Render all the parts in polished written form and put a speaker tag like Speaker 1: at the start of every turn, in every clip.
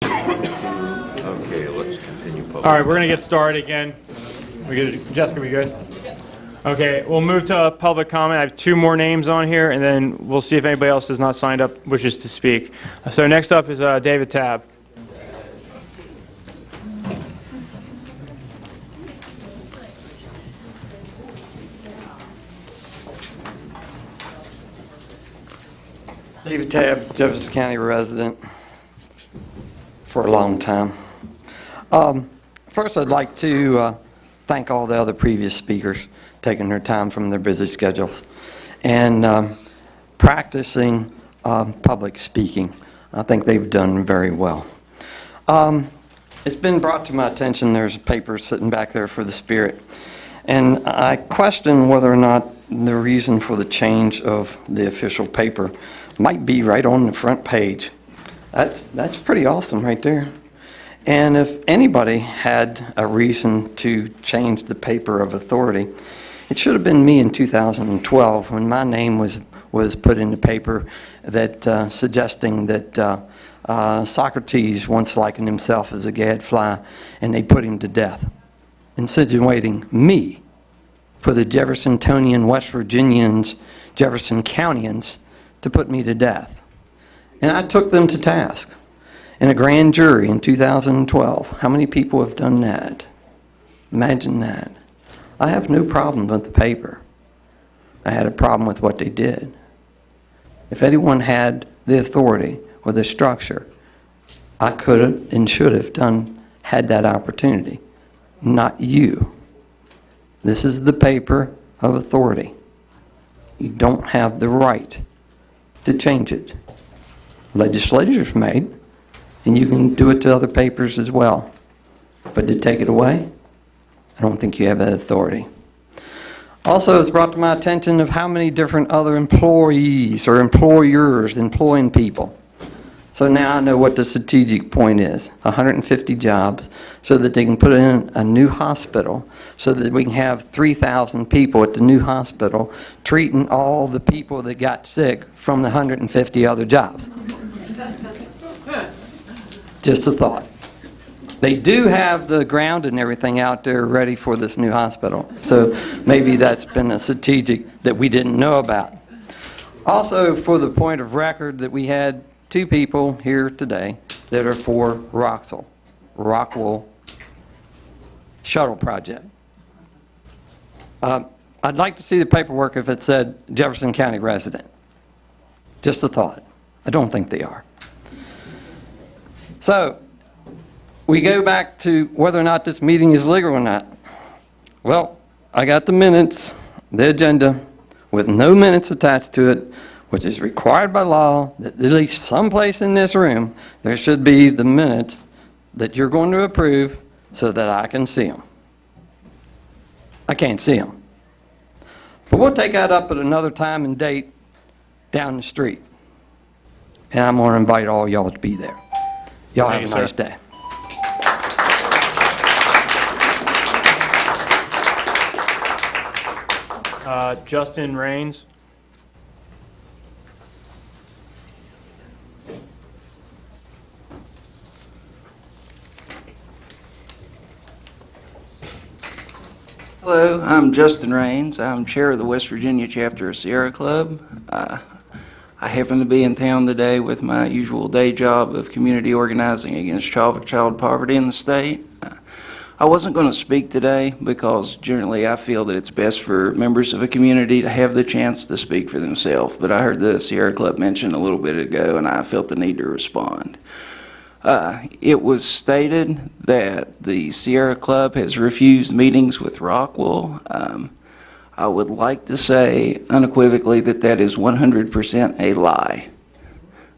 Speaker 1: Okay, let's continue public.
Speaker 2: All right, we're going to get started again. We good? Jessica, we good? Okay, we'll move to public comment. I have two more names on here, and then we'll see if anybody else has not signed up wishes to speak. So next up is David Tabb.
Speaker 3: David Tabb, Jefferson County resident for a long time. First, I'd like to thank all the other previous speakers taking their time from their busy schedules and practicing public speaking. I think they've done very well. It's been brought to my attention there's a paper sitting back there for the Spirit, and I question whether or not the reason for the change of the official paper might be right on the front page. That's pretty awesome right there. And if anybody had a reason to change the paper of authority, it should have been me in 2012 when my name was put in the paper that suggesting that Socrates once likened himself as a gadfly and they put him to death, insinuating me for the Jeffersonian West Virginians, Jefferson Countyans, to put me to death. And I took them to task in a grand jury in 2012. How many people have done that? Imagine that. I have no problem with the paper. I had a problem with what they did. If anyone had the authority or the structure, I could have and should have had that opportunity. Not you. This is the paper of authority. You don't have the right to change it. Legislature's made, and you can do it to other papers as well. But to take it away, I don't think you have that authority. Also, it's brought to my attention of how many different other employees or employers employing people. So now I know what the strategic point is, 150 jobs, so that they can put in a new hospital, so that we can have 3,000 people at the new hospital treating all the people that got sick from the 150 other jobs. Just a thought. They do have the ground and everything out there ready for this new hospital, so maybe that's been a strategic that we didn't know about. Also, for the point of record, that we had two people here today that are for Rockwell Shuttle Project. I'd like to see the paperwork if it said Jefferson County resident. Just a thought. I don't think they are. So, we go back to whether or not this meeting is legal or not. Well, I got the minutes, the agenda, with no minutes attached to it, which is required by law, that at least someplace in this room, there should be the minutes that you're going to approve so that I can see them. I can't see them. But we'll take that up at another time and date down the street. And I'm going to invite all y'all to be there. Y'all have a nice day.
Speaker 2: Justin Raines.
Speaker 4: Hello, I'm Justin Raines. I'm chair of the West Virginia chapter of Sierra Club. I happen to be in town today with my usual day job of community organizing against child poverty in the state. I wasn't going to speak today because generally I feel that it's best for members of a community to have the chance to speak for themselves, but I heard the Sierra Club mentioned a little bit ago and I felt the need to respond. It was stated that the Sierra Club has refused meetings with Rockwell. I would like to say unequivocally that that is 100% a lie.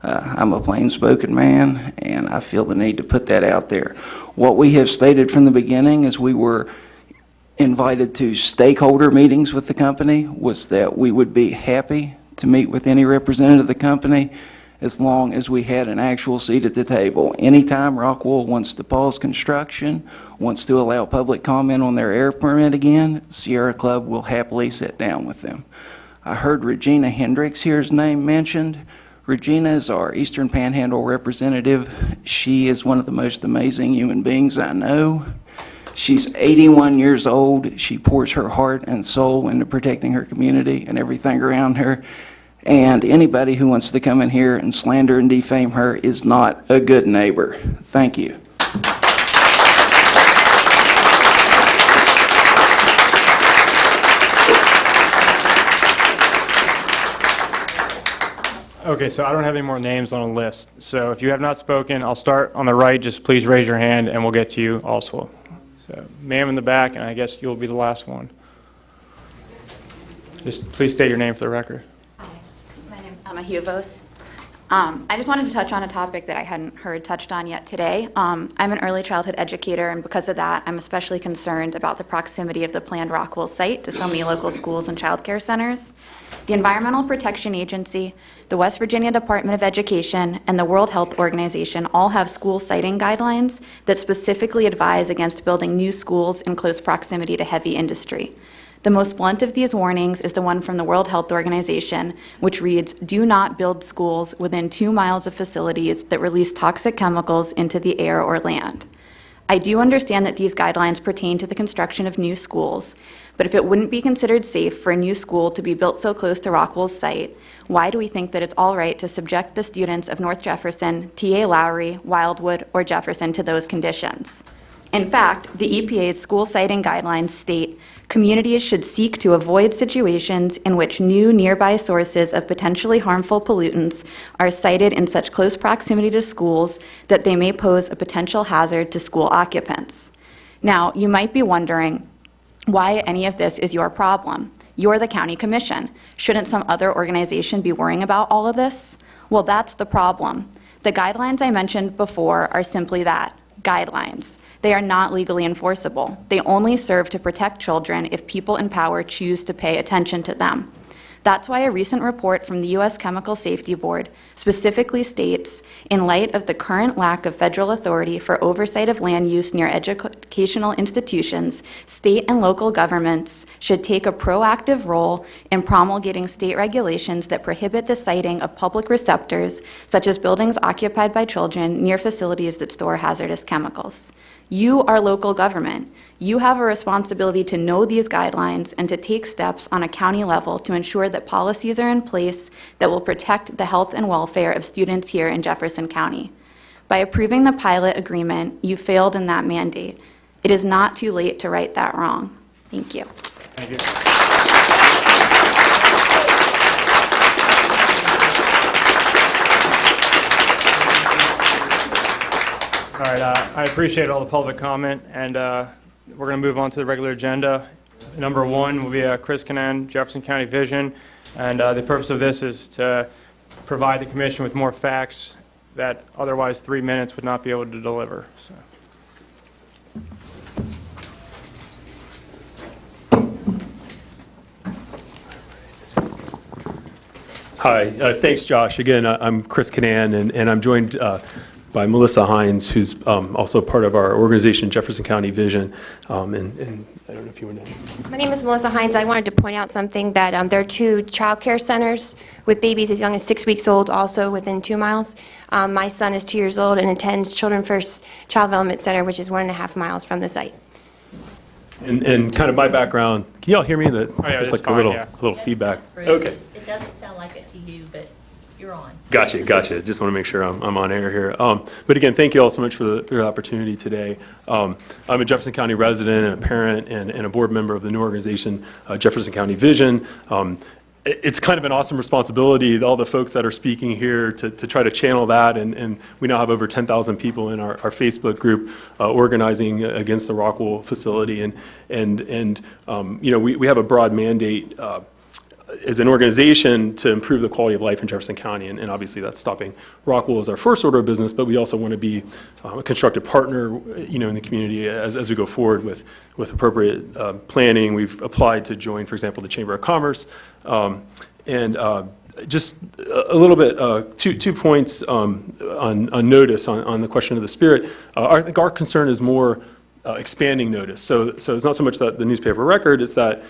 Speaker 4: I'm a plain-spoken man, and I feel the need to put that out there. What we have stated from the beginning is we were invited to stakeholder meetings with the company was that we would be happy to meet with any representative of the company as long as we had an actual seat at the table. Anytime Rockwell wants to pause construction, wants to allow public comment on their air permit again, Sierra Club will happily sit down with them. I heard Regina Hendricks here's name mentioned. Regina is our Eastern Panhandle representative. She is one of the most amazing human beings I know. She's 81 years old. She pours her heart and soul into protecting her community and everything around her. And anybody who wants to come in here and slander and defame her is not a good neighbor. Thank you.
Speaker 2: Okay, so I don't have any more names on a list. So if you have not spoken, I'll start on the right. Just please raise your hand and we'll get to you also. So ma'am in the back, and I guess you'll be the last one. Just please state your name for the record.
Speaker 5: Hi, my name's Emma Huvos. I just wanted to touch on a topic that I hadn't heard touched on yet today. I'm an early childhood educator, and because of that, I'm especially concerned about the proximity of the planned Rockwell site to so many local schools and child care centers. The Environmental Protection Agency, the West Virginia Department of Education, and the World Health Organization all have school siting guidelines that specifically advise against building new schools in close proximity to heavy industry. The most blunt of these warnings is the one from the World Health Organization, which reads, "Do not build schools within 2 miles of facilities that release toxic chemicals into the air or land." I do understand that these guidelines pertain to the construction of new schools, but if it wouldn't be considered safe for a new school to be built so close to Rockwell's site, why do we think that it's all right to subject the students of North Jefferson, T.A. Lowry, Wildwood, or Jefferson to those conditions? In fact, the EPA's school siting guidelines state communities should seek to avoid situations in which new nearby sources of potentially harmful pollutants are sited in such close proximity to schools that they may pose a potential hazard to school occupants. Now, you might be wondering why any of this is your problem. You're the county commission. Shouldn't some other organization be worrying about all of this? Well, that's the problem. The guidelines I mentioned before are simply that, guidelines. They are not legally enforceable. They only serve to protect children if people in power choose to pay attention to them. That's why a recent report from the U.S. Chemical Safety Board specifically states, in light of the current lack of federal authority for oversight of land use near educational institutions, state and local governments should take a proactive role in promulgating state regulations that prohibit the siting of public receptors, such as buildings occupied by children near facilities that store hazardous chemicals. You are local government. You have a responsibility to know these guidelines and to take steps on a county level to ensure that policies are in place that will protect the health and welfare of students here in Jefferson County. By approving the pilot agreement, you failed in that mandate. It is not too late to right that wrong. Thank you.
Speaker 2: Thank you. All right, I appreciate all the public comment, and we're going to move on to the regular agenda. Number one will be Chris Canan, Jefferson County Vision, and the purpose of this is to provide the commission with more facts that otherwise 3 minutes would not be able to deliver. So.
Speaker 6: Hi, thanks, Josh. Again, I'm Chris Canan, and I'm joined by Melissa Hines, who's also part of our organization, Jefferson County Vision. And I don't know if you want to.
Speaker 7: My name is Melissa Hines. I wanted to point out something that there are 2 child care centers with babies as young as 6 weeks old, also within 2 miles. My son is 2 years old and attends Children First Child Development Center, which is 1.5 miles from the site.
Speaker 6: And kind of my background. Can y'all hear me? That
Speaker 2: yeah,
Speaker 6: there's
Speaker 2: it's
Speaker 6: like
Speaker 2: fine,
Speaker 6: a little
Speaker 2: yeah.
Speaker 6: feedback.
Speaker 8: Bruce.
Speaker 6: Okay.
Speaker 8: It doesn't sound like it to you, but you're on.
Speaker 6: Gotcha. Just want to make sure I'm on air here. But again, thank you all so much for the opportunity today. I'm a Jefferson County resident and a parent and a board member of the new organization, Jefferson County Vision. It's kind of an awesome responsibility, all the folks that are speaking here, to try to channel that. And we now have over 10,000 people in our Facebook group organizing against the Rockwell facility. And you know, we have a broad mandate as an organization to improve the quality of life in Jefferson County, and obviously that's stopping Rockwell as our first order of business, but we also want to be a constructive partner, you know, in the community as we go forward with appropriate planning. We've applied to join, for example, the Chamber of Commerce, and just a little bit, 2 points on notice on the question of the spirit. I think our concern is more expanding notice. So it's not so much that the newspaper record, it's that,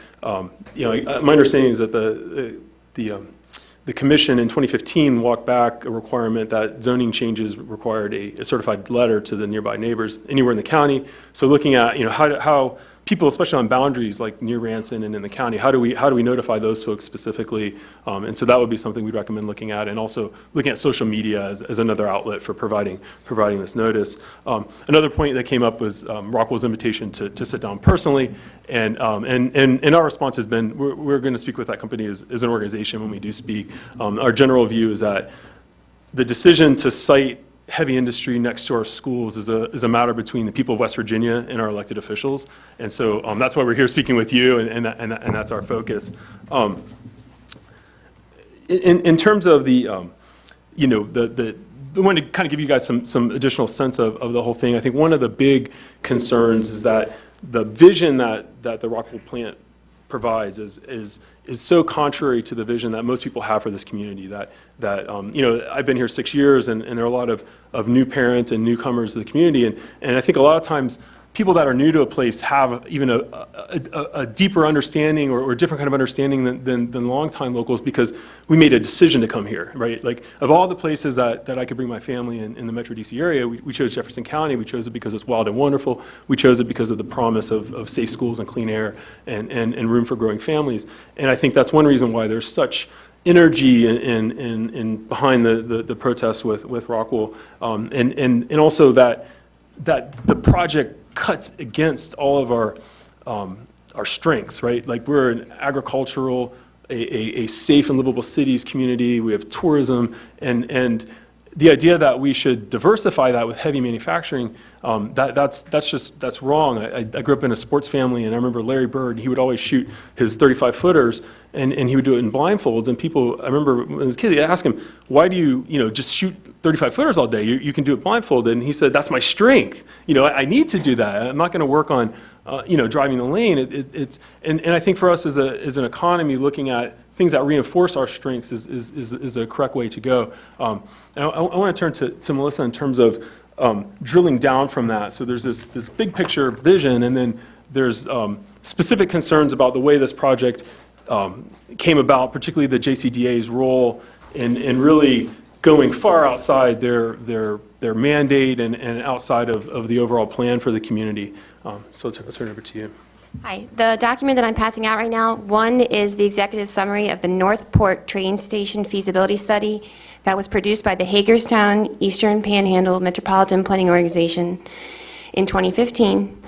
Speaker 6: you know, my understanding is that the the commission in 2015 walked back a requirement that zoning changes required a certified letter to the nearby neighbors anywhere in the county. So looking at, how people, especially on boundaries like near Ranson and in the county, how do we notify those folks specifically? And so that would be something we'd recommend looking at, and also looking at social media as another outlet for providing this notice. Another point that came up was Rockwell's invitation to sit down personally, and our response has been we're going to speak with that company as an organization when we do speak. Our general view is that the decision to cite heavy industry next to our schools is a matter between the people of West Virginia and our elected officials, and so that's why we're here speaking with you, and that's our focus. In terms of the I wanted to kind of give you guys some additional sense of the whole thing. I think one of the big concerns is that the vision that the Rockwell plant provides is so contrary to the vision that most people have for this community. That I've been here 6 years, and there are a lot of new parents and newcomers to the community, and I think a lot of times people that are new to a place have even a deeper understanding or different kind of understanding than longtime locals, because we made a decision to come here, right? Like, of all the places that I could bring my family in the Metro DC area, we chose Jefferson County. We chose it because it's wild and wonderful. We chose it because of the promise of safe schools and clean air and room for growing families. And I think that's one reason why there's such energy in behind the protest with Rockwell, and also that the project cuts against all of our strengths, right? Like, we're an agricultural, a safe and livable cities community. We have tourism, and the idea that we should diversify that with heavy manufacturing, that's wrong. I grew up in a sports family, and I remember Larry Bird. He would always shoot his 35-footers, and he would do it in blindfolds. And people, I remember when I was a kid, they asked him, "Why do you just shoot 35-footers all day? You can do it blindfolded." And he said, "That's my strength. I need to do that. I'm not going to work on driving the lane." And I think for us as an economy, looking at things that reinforce our strengths is a correct way to go. And I want to turn to Melissa in terms of drilling down from that. So there's this big picture vision, and then there's specific concerns about the way this project came about, particularly the JCDA's role in really going far outside their mandate and outside of the overall plan for the community. So I'll turn it over to you.
Speaker 7: Hi. The document that I'm passing out right now, one is the executive summary of the Northport Train Station Feasibility Study that was produced by the Hagerstown Eastern Panhandle Metropolitan Planning Organization in 2015.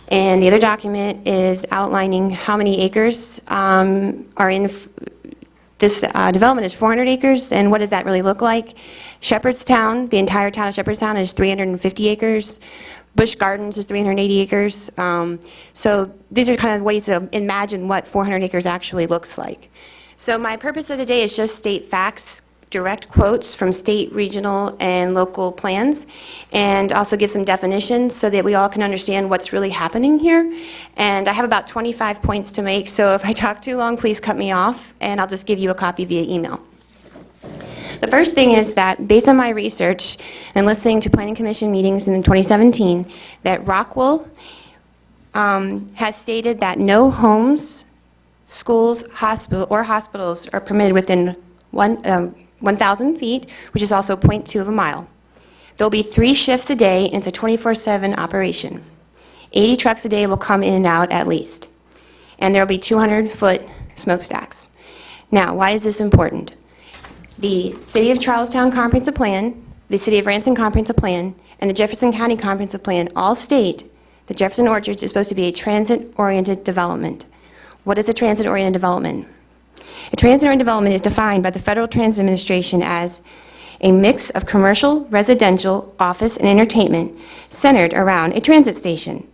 Speaker 7: And the other document is outlining how many acres are in this development is 400 acres, and what does that really look like? Shepherdstown, the entire town of Shepherdstown is 350 acres. Busch Gardens is 380 acres. So these are kind of ways to imagine what 400 acres actually looks like. So my purpose of today is just state facts, direct quotes from state, regional, and local plans, and also give some definitions so that we all can understand what's really happening here. And I have about 25 points to make, so if I talk too long, please cut me off, and I'll just give you a copy via email. The first thing is that, based on my research and listening to Planning Commission meetings in 2017, that Rockwell has stated that no homes, schools, hospitals are permitted within 1,000 feet, which is also 0.2 of a mile. There'll be 3 shifts a day, and it's a 24/7 operation. 80 trucks a day will come in and out at least. And there'll be 200-foot smokestacks. Now, why is this important? The City of Charlestown Comprehensive Plan, the City of Ranson Comprehensive Plan, and the Jefferson County Comprehensive Plan all state that Jefferson Orchards is supposed to be a transit-oriented development. What is a transit-oriented development? A transit-oriented development is defined by the Federal Transit Administration as a mix of commercial, residential, office, and entertainment centered around a transit station.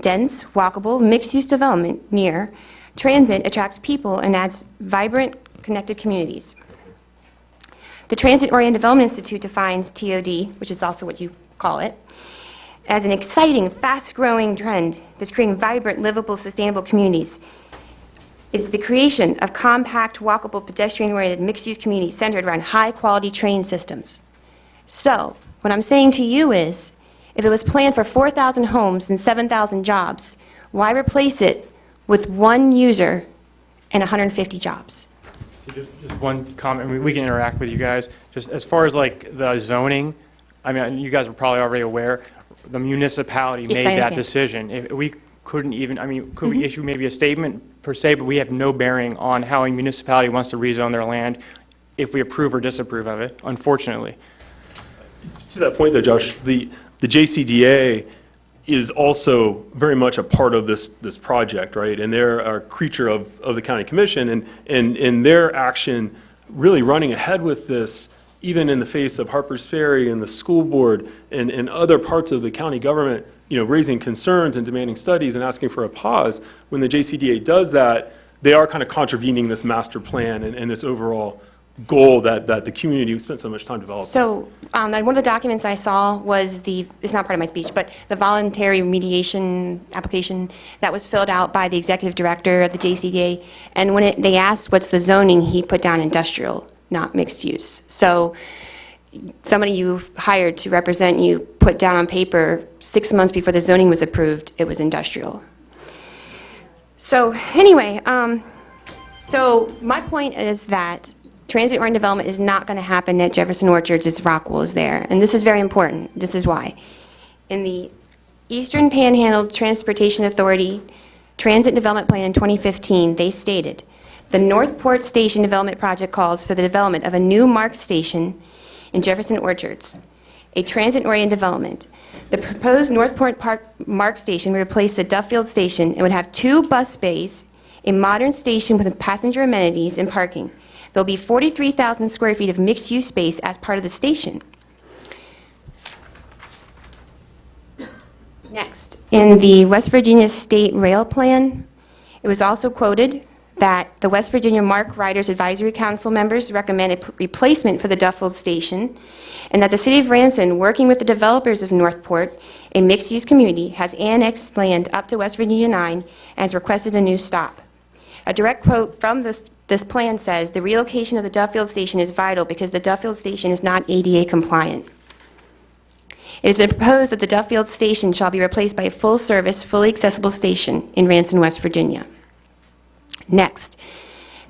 Speaker 7: Dense, walkable, mixed-use development near transit attracts people and adds vibrant, connected communities. The Transit-Oriented Development Institute defines TOD, which is also what you call it, as an exciting, fast-growing trend that's creating vibrant, livable, sustainable communities. It's the creation of compact, walkable, pedestrian-oriented, mixed-use communities centered around high-quality train systems. So, what I'm saying to you is, if it was planned for 4,000 homes and 7,000 jobs, why replace it with 1 user and 150 jobs?
Speaker 2: So just one comment, I mean, we can interact with you guys. Just as far as like the zoning, I mean, you guys are probably already aware, the municipality
Speaker 7: Yes, I
Speaker 2: made that
Speaker 7: understand.
Speaker 2: decision. If we couldn't even, I mean, could we issue maybe a statement per se, but we have no bearing on how a municipality wants to rezone their land if we approve or disapprove of it, unfortunately.
Speaker 6: To that point, though, Josh, the JCDA is also very much a part of this project, right? And they're a creature of the county commission, and their action really running ahead with this, even in the face of Harper's Ferry and the school board and other parts of the county government, you know, raising concerns and demanding studies and asking for a pause. When the JCDA does that, they are kind of contravening this master plan and this overall goal that the community spent so much time developing.
Speaker 7: So and one of the documents I saw was it's not part of my speech, but the voluntary remediation application that was filled out by the executive director of the JCDA. And when they asked what's the zoning, he put down industrial, not mixed use. So somebody you hired to represent you put down on paper 6 months before the zoning was approved, it was industrial. So anyway, so my point is that transit-oriented development is not going to happen at Jefferson Orchards if Rockwell is there. And this is very important. This is why. In the Eastern Panhandle Transportation Authority Transit Development Plan in 2015, they stated, the Northport Station Development Project calls for the development of a new MARC station in Jefferson Orchards, a transit-oriented development. The proposed Northport Park MARC station would replace the Duffield Station and would have 2 bus bays, a modern station with passenger amenities and parking. There'll be 43,000 square feet of mixed-use space as part of the station. Next, in the West Virginia State Rail Plan, it was also quoted that the West Virginia MARC Riders Advisory Council members recommended replacement for the Duffield Station, and that the City of Ranson, working with the developers of Northport, a mixed-use community, has annexed land up to West Virginia 9 and has requested a new stop. A direct quote from this plan says, the relocation of the Duffield Station is vital because the Duffield Station is not ADA compliant. It has been proposed that the Duffield Station shall be replaced by a full-service, fully accessible station in Ranson, West Virginia. Next,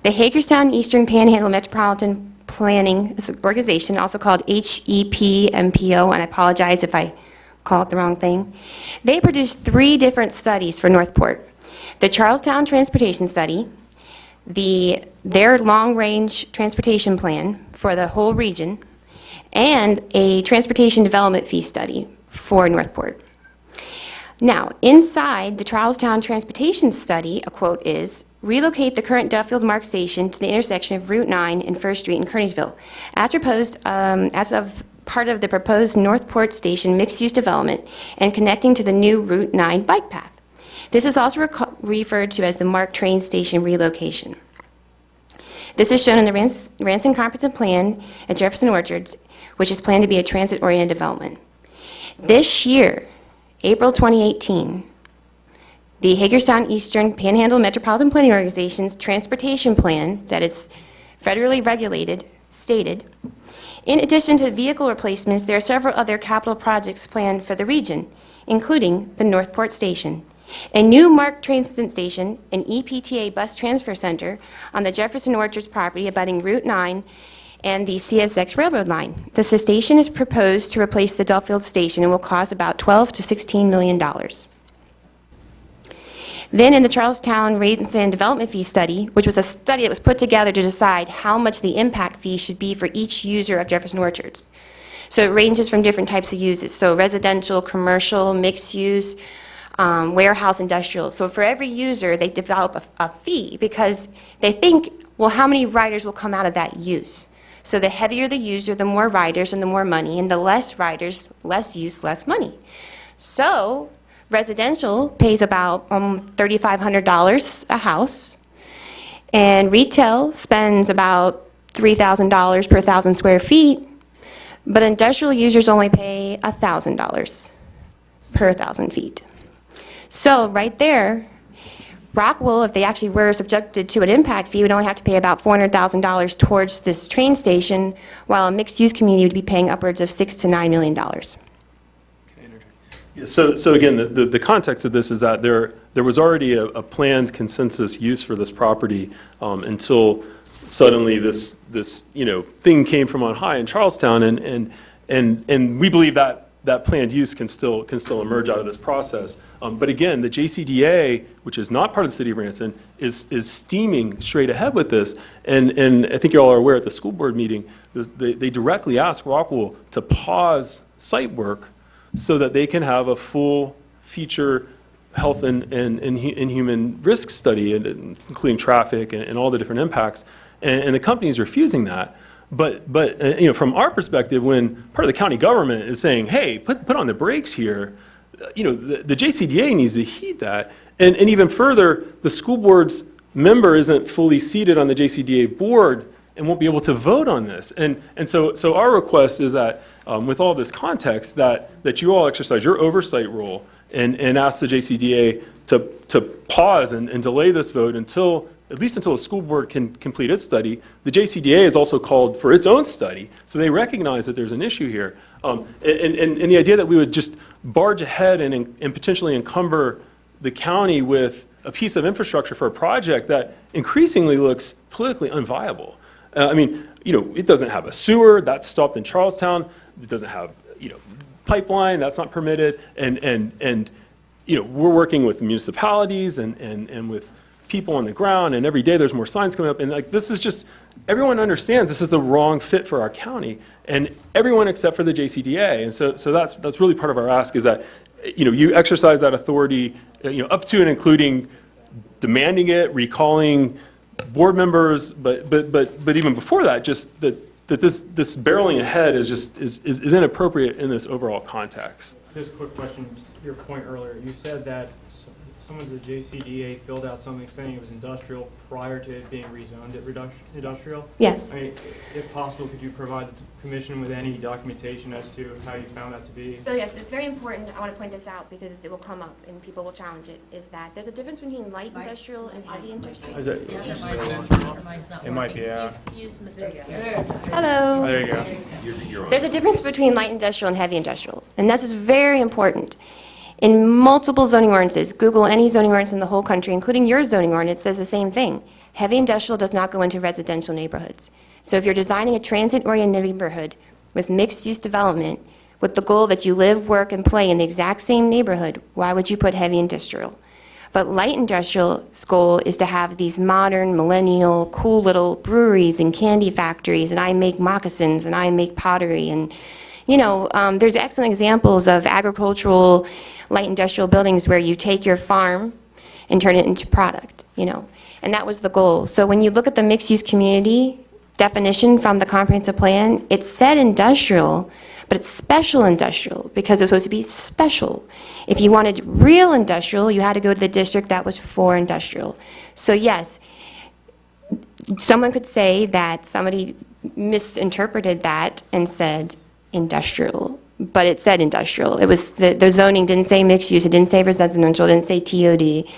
Speaker 7: the Hagerstown Eastern Panhandle Metropolitan Planning Organization, also called HEPMPO, and I apologize if I call it the wrong thing, they produced 3 different studies for Northport. The Charlestown Transportation Study, their long-range transportation plan for the whole region, and a transportation development fee study for Northport. Now, inside the Charlestown Transportation Study, a quote is, relocate the current Duffield MARC station to the intersection of Route 9 and 1st Street in Kearneysville, as proposed, as of part of the proposed Northport Station mixed-use development and connecting to the new Route 9 bike path. This is also referred to as the MARC train station relocation. This is shown in the Ranson Comprehensive Plan at Jefferson Orchards, which is planned to be a transit-oriented development. This year, April 2018, the Hagerstown Eastern Panhandle Metropolitan Planning Organization's transportation plan that is federally regulated stated, in addition to vehicle replacements, there are several other capital projects planned for the region, including the Northport Station, a new MARC transit station, an EPTA bus transfer center on the Jefferson Orchards property abutting Route 9 and the CSX railroad line. The station is proposed to replace the Duffield Station and will cost about $12 to $16 million. Then in the Charlestown Rates and Development Fee Study, which was a study that was put together to decide how much the impact fee should be for each user of Jefferson Orchards. So it ranges from different types of uses, so residential, commercial, mixed use, warehouse, industrial. So for every user, they develop a fee because they think, well, how many riders will come out of that use? So the heavier the user, the more riders and the more money, and the less riders, less use, less money. So residential pays about $3,500 a house, and retail spends about $3,000 per 1,000 square feet, but industrial users only pay $1,000 per 1,000 feet. So right there, Rockwell, if they actually were subjected to an impact fee, would only have to pay about $400,000 towards this train station, while a mixed-use community would be paying upwards of $6 to $9 million.
Speaker 6: So again, the context of this is that there was already a planned consensus use for this property until suddenly this thing came from on high in Charlestown, and we believe that planned use can still emerge out of this process. But again, the JCDA, which is not part of the city of Branson, is steaming straight ahead with this. And I think you all are aware at the school board meeting, they directly asked Rockwell to pause site work so that they can have a full feature health and human risk study, including traffic and all the different impacts. And the company is refusing that. But from our perspective, when part of the county government is saying, hey, put on the brakes here, the JCDA needs to heed that. And even further, the school board's member isn't fully seated on the JCDA board and won't be able to vote on this. And so our request is that with all this context, that you all exercise your oversight role and ask the JCDA to pause and delay this vote at least until the school board can complete its study. The JCDA is also called for its own study, so they recognize that there's an issue here. And the idea that we would just barge ahead and potentially encumber the county with a piece of infrastructure for a project that increasingly looks politically unviable. It doesn't have a sewer, that's stopped in Charlestown. It doesn't have, pipeline, that's not permitted. And we're working with municipalities and with people on the ground, and every day there's more signs coming up. And this is just, everyone understands this is the wrong fit for our county, and everyone except for the JCDA. And so that's really part of our ask, is that, you exercise that authority, up to and including demanding it, recalling board members, but even before that, just that this barreling ahead is inappropriate in this overall context.
Speaker 2: Just a quick question, just your point earlier. You said that some of the JCDA filled out something saying it was industrial prior to it being rezoned industrial?
Speaker 7: Yes.
Speaker 2: If possible, could you provide the commission with any documentation as to how you found that to be?
Speaker 7: So yes, it's very important, I want to point this out because it will come up and people will challenge it, is that there's a difference between light industrial and heavy industrial.
Speaker 2: Is it?
Speaker 8: It
Speaker 2: might be, yeah.
Speaker 8: Use Mr.
Speaker 7: Hello.
Speaker 2: Oh, there you go.
Speaker 1: You're on.
Speaker 7: There's a difference between light industrial and heavy industrial, and this is very important. In multiple zoning ordinances, Google any zoning ordinance in the whole country, including your zoning ordinance, says the same thing. Heavy industrial does not go into residential neighborhoods. So if you're designing a transit-oriented neighborhood with mixed-use development, with the goal that you live, work, and play in the exact same neighborhood, why would you put heavy industrial? But light industrial's goal is to have these modern, millennial, cool little breweries and candy factories, and I make moccasins, and I make pottery, and there's excellent examples of agricultural light industrial buildings where you take your farm and turn it into product, and that was the goal. So when you look at the mixed-use community definition from the comprehensive plan, it said industrial, but it's special industrial because it's supposed to be special. If you wanted real industrial, you had to go to the district that was for industrial. So yes, someone could say that somebody misinterpreted that and said industrial, but it said industrial. It was the zoning didn't say mixed use, it didn't say residential, it didn't say TOD.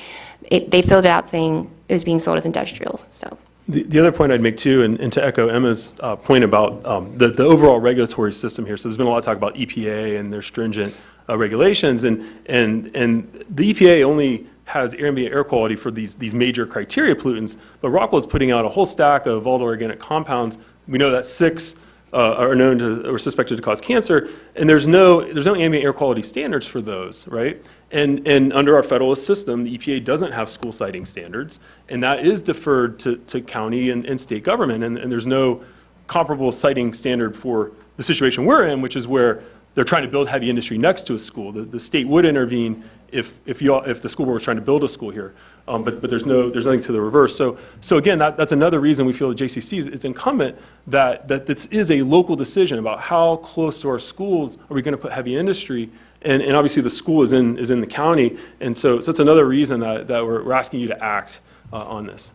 Speaker 7: They filled it out saying it was being sold as industrial. So
Speaker 6: The other point I'd make too, and to echo Emma's point about the overall regulatory system here, so there's been a lot of talk about EPA and their stringent regulations, and the EPA only has ambient air quality for these major criteria pollutants, but Rockwell's putting out a whole stack of volatile organic compounds. We know that 6 are known to or suspected to cause cancer, and there's no ambient air quality standards for those, right? And under our federalist system, the EPA doesn't have school siting standards, and that is deferred to county and state government, and there's no comparable siting standard for the situation we're in, which is where they're trying to build heavy industry next to a school. The state would intervene if the school board was trying to build a school here, but there's nothing to the reverse. So again, that's another reason we feel at JCC it's incumbent that this is a local decision about how close to our schools are we going to put heavy industry, and obviously the school is in the county, and so that's another reason that we're asking you to act on this.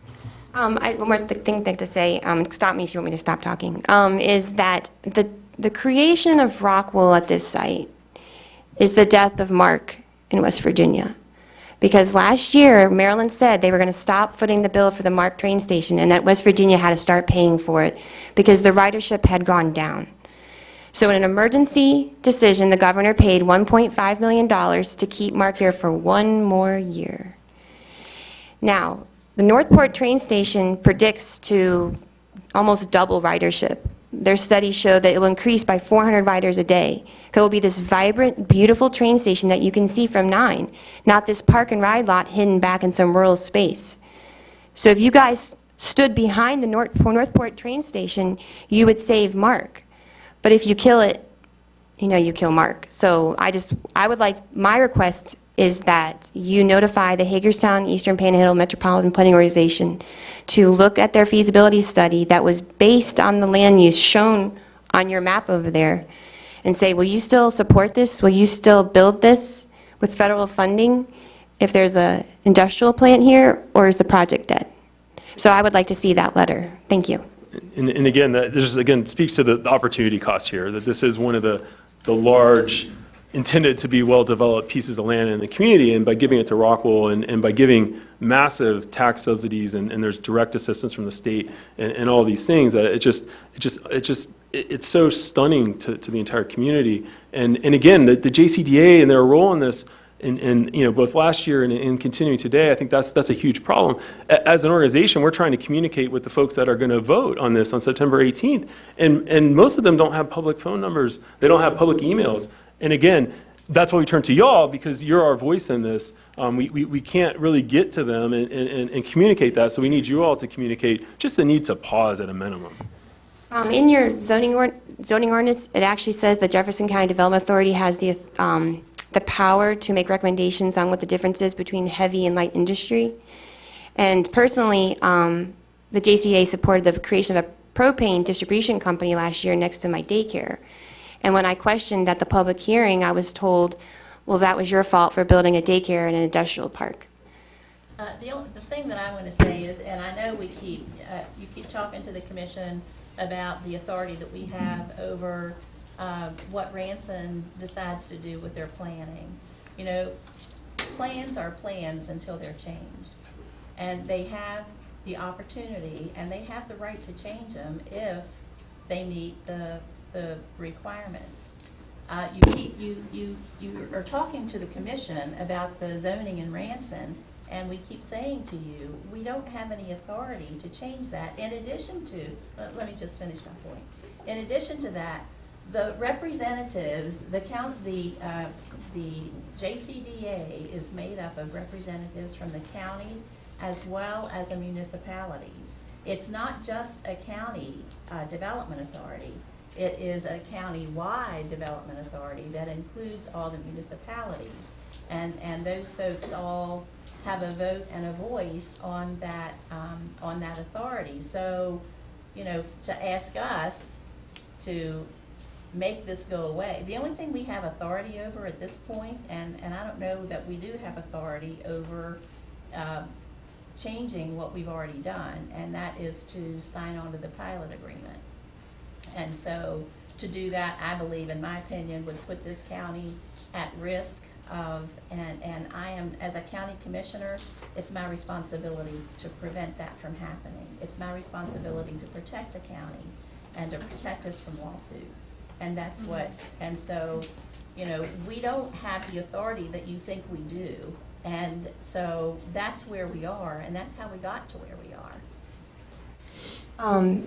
Speaker 7: one more thing to say, stop me if you want me to stop talking, is that the creation of Rockwell at this site is the death of Mark in West Virginia. Because last year, Maryland said they were going to stop footing the bill for the Mark train station, and that West Virginia had to start paying for it because the ridership had gone down. So in an emergency decision, the governor paid $1.5 million to keep Mark here for 1 more year. Now, the Northport train station predicts to almost double ridership. Their studies show that it will increase by 400 riders a day. It will be this vibrant, beautiful train station that you can see from 9, not this park and ride lot hidden back in some rural space. So if you guys stood behind the Northport train station, you would save Mark. But if you kill it, you kill Mark. So I would like, my request is that you notify the Hagerstown Eastern Panhandle Metropolitan Planning Organization to look at their feasibility study that was based on the land use shown on your map over there and say, will you still support this? Will you still build this with federal funding if there's an industrial plant here, or is the project dead? So I would like to see that letter. Thank you.
Speaker 6: And again, this again speaks to the opportunity cost here, that this is one of the large, intended to be well-developed pieces of land in the community, and by giving it to Rockwell and by giving massive tax subsidies and there's direct assistance from the state and all these things, it's so stunning to the entire community. And again, the JCDA and their role in this, and both last year and continuing today, I think that's a huge problem. As an organization, we're trying to communicate with the folks that are going to vote on this on September 18th, and most of them don't have public phone numbers. They don't have public emails. And again, that's why we turn to y'all, because you're our voice in this. We can't really get to them and communicate that, so we need you all to communicate just the need to pause at a minimum.
Speaker 7: In your zoning ordinance, it actually says the Jefferson County Development Authority has the power to make recommendations on what the difference is between heavy and light industry. And personally, the JCA supported the creation of a propane distribution company last year next to my daycare. And when I questioned at the public hearing, I was told, well, that was your fault for building a daycare in an industrial park.
Speaker 8: The thing that I want to say is, and I know you keep talking to the commission about the authority that we have over what Ranson decides to do with their planning. Plans are plans until they're changed. And they have the opportunity and they have the right to change them if they meet the requirements. You are talking to the commission about the zoning in Ranson, and we keep saying to you, we don't have any authority to change that. In addition to, let me just finish my point. In addition to that, the representatives, the JCDA is made up of representatives from the county as well as the municipalities. It's not just a county development authority. It is a county-wide development authority that includes all the municipalities. And those folks all have a vote and a voice on that authority. So, to ask us to make this go away. The only thing we have authority over at this point, and I don't know that we do have authority over changing what we've already done, and that is to sign on to the pilot agreement. And so to do that, I believe, in my opinion, would put this county at risk of, and I am, as a county commissioner, it's my responsibility to prevent that from happening. It's my responsibility to protect the county and to protect us from lawsuits. And that's what, and so, we don't have the authority that you think we do. And so that's where we are, and that's how we got to where we are.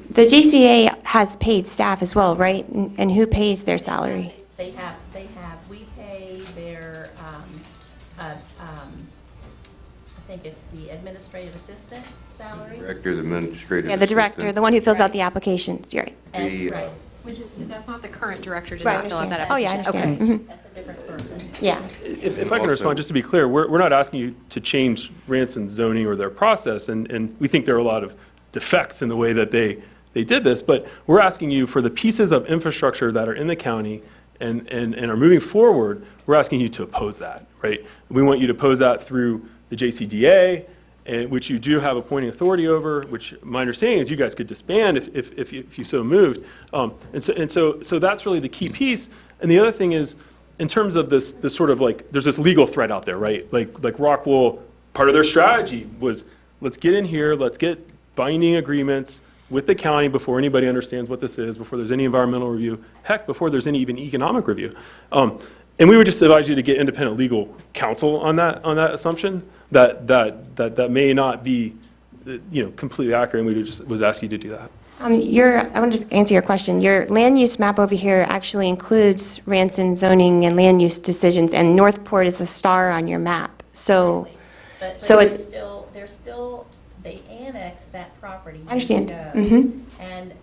Speaker 7: The JCA has paid staff as well, right? And who pays their salary?
Speaker 8: They have, we pay their, I think it's the administrative assistant salary.
Speaker 1: Director of the administrative
Speaker 7: Yeah, the director,
Speaker 1: assistant.
Speaker 7: the one who fills out
Speaker 8: Right.
Speaker 7: the applications, you're right.
Speaker 8: And,
Speaker 1: The,
Speaker 8: right,
Speaker 9: Which is, that's not the current director, did
Speaker 7: Right, I
Speaker 9: not fill out that
Speaker 7: understand. Oh, yeah, I
Speaker 9: application.
Speaker 7: understand. Mhm.
Speaker 8: that's a different person.
Speaker 7: Yeah.
Speaker 6: If I can
Speaker 1: Also-
Speaker 6: respond, just to be clear, we're not asking you to change Ranson's zoning or their process, and we think there are a lot of defects in the way that they did this, but we're asking you for the pieces of infrastructure that are in the county and are moving forward, we're asking you to oppose that, right? We want you to oppose that through the JCDA, which you do have appointing authority over, which my understanding is you guys could disband if you so moved. And so that's really the key piece. And the other thing is, in terms of this sort of like, there's this legal threat out there, right? Like Rockwell, part of their strategy was, let's get in here, let's get binding agreements with the county before anybody understands what this is, before there's any environmental review, heck, before there's any even economic review. And we would just advise you to get independent legal counsel on that assumption that may not be completely accurate, and we would ask you to do that.
Speaker 7: I want to answer your question. Your land use map over here actually includes Ranson zoning and land use decisions, and Northport is a star on your map. So,
Speaker 8: But
Speaker 7: So
Speaker 8: they're
Speaker 7: it's-
Speaker 8: still, they annexed that property
Speaker 7: I understand.
Speaker 8: years ago.
Speaker 7: Mhm.
Speaker 8: And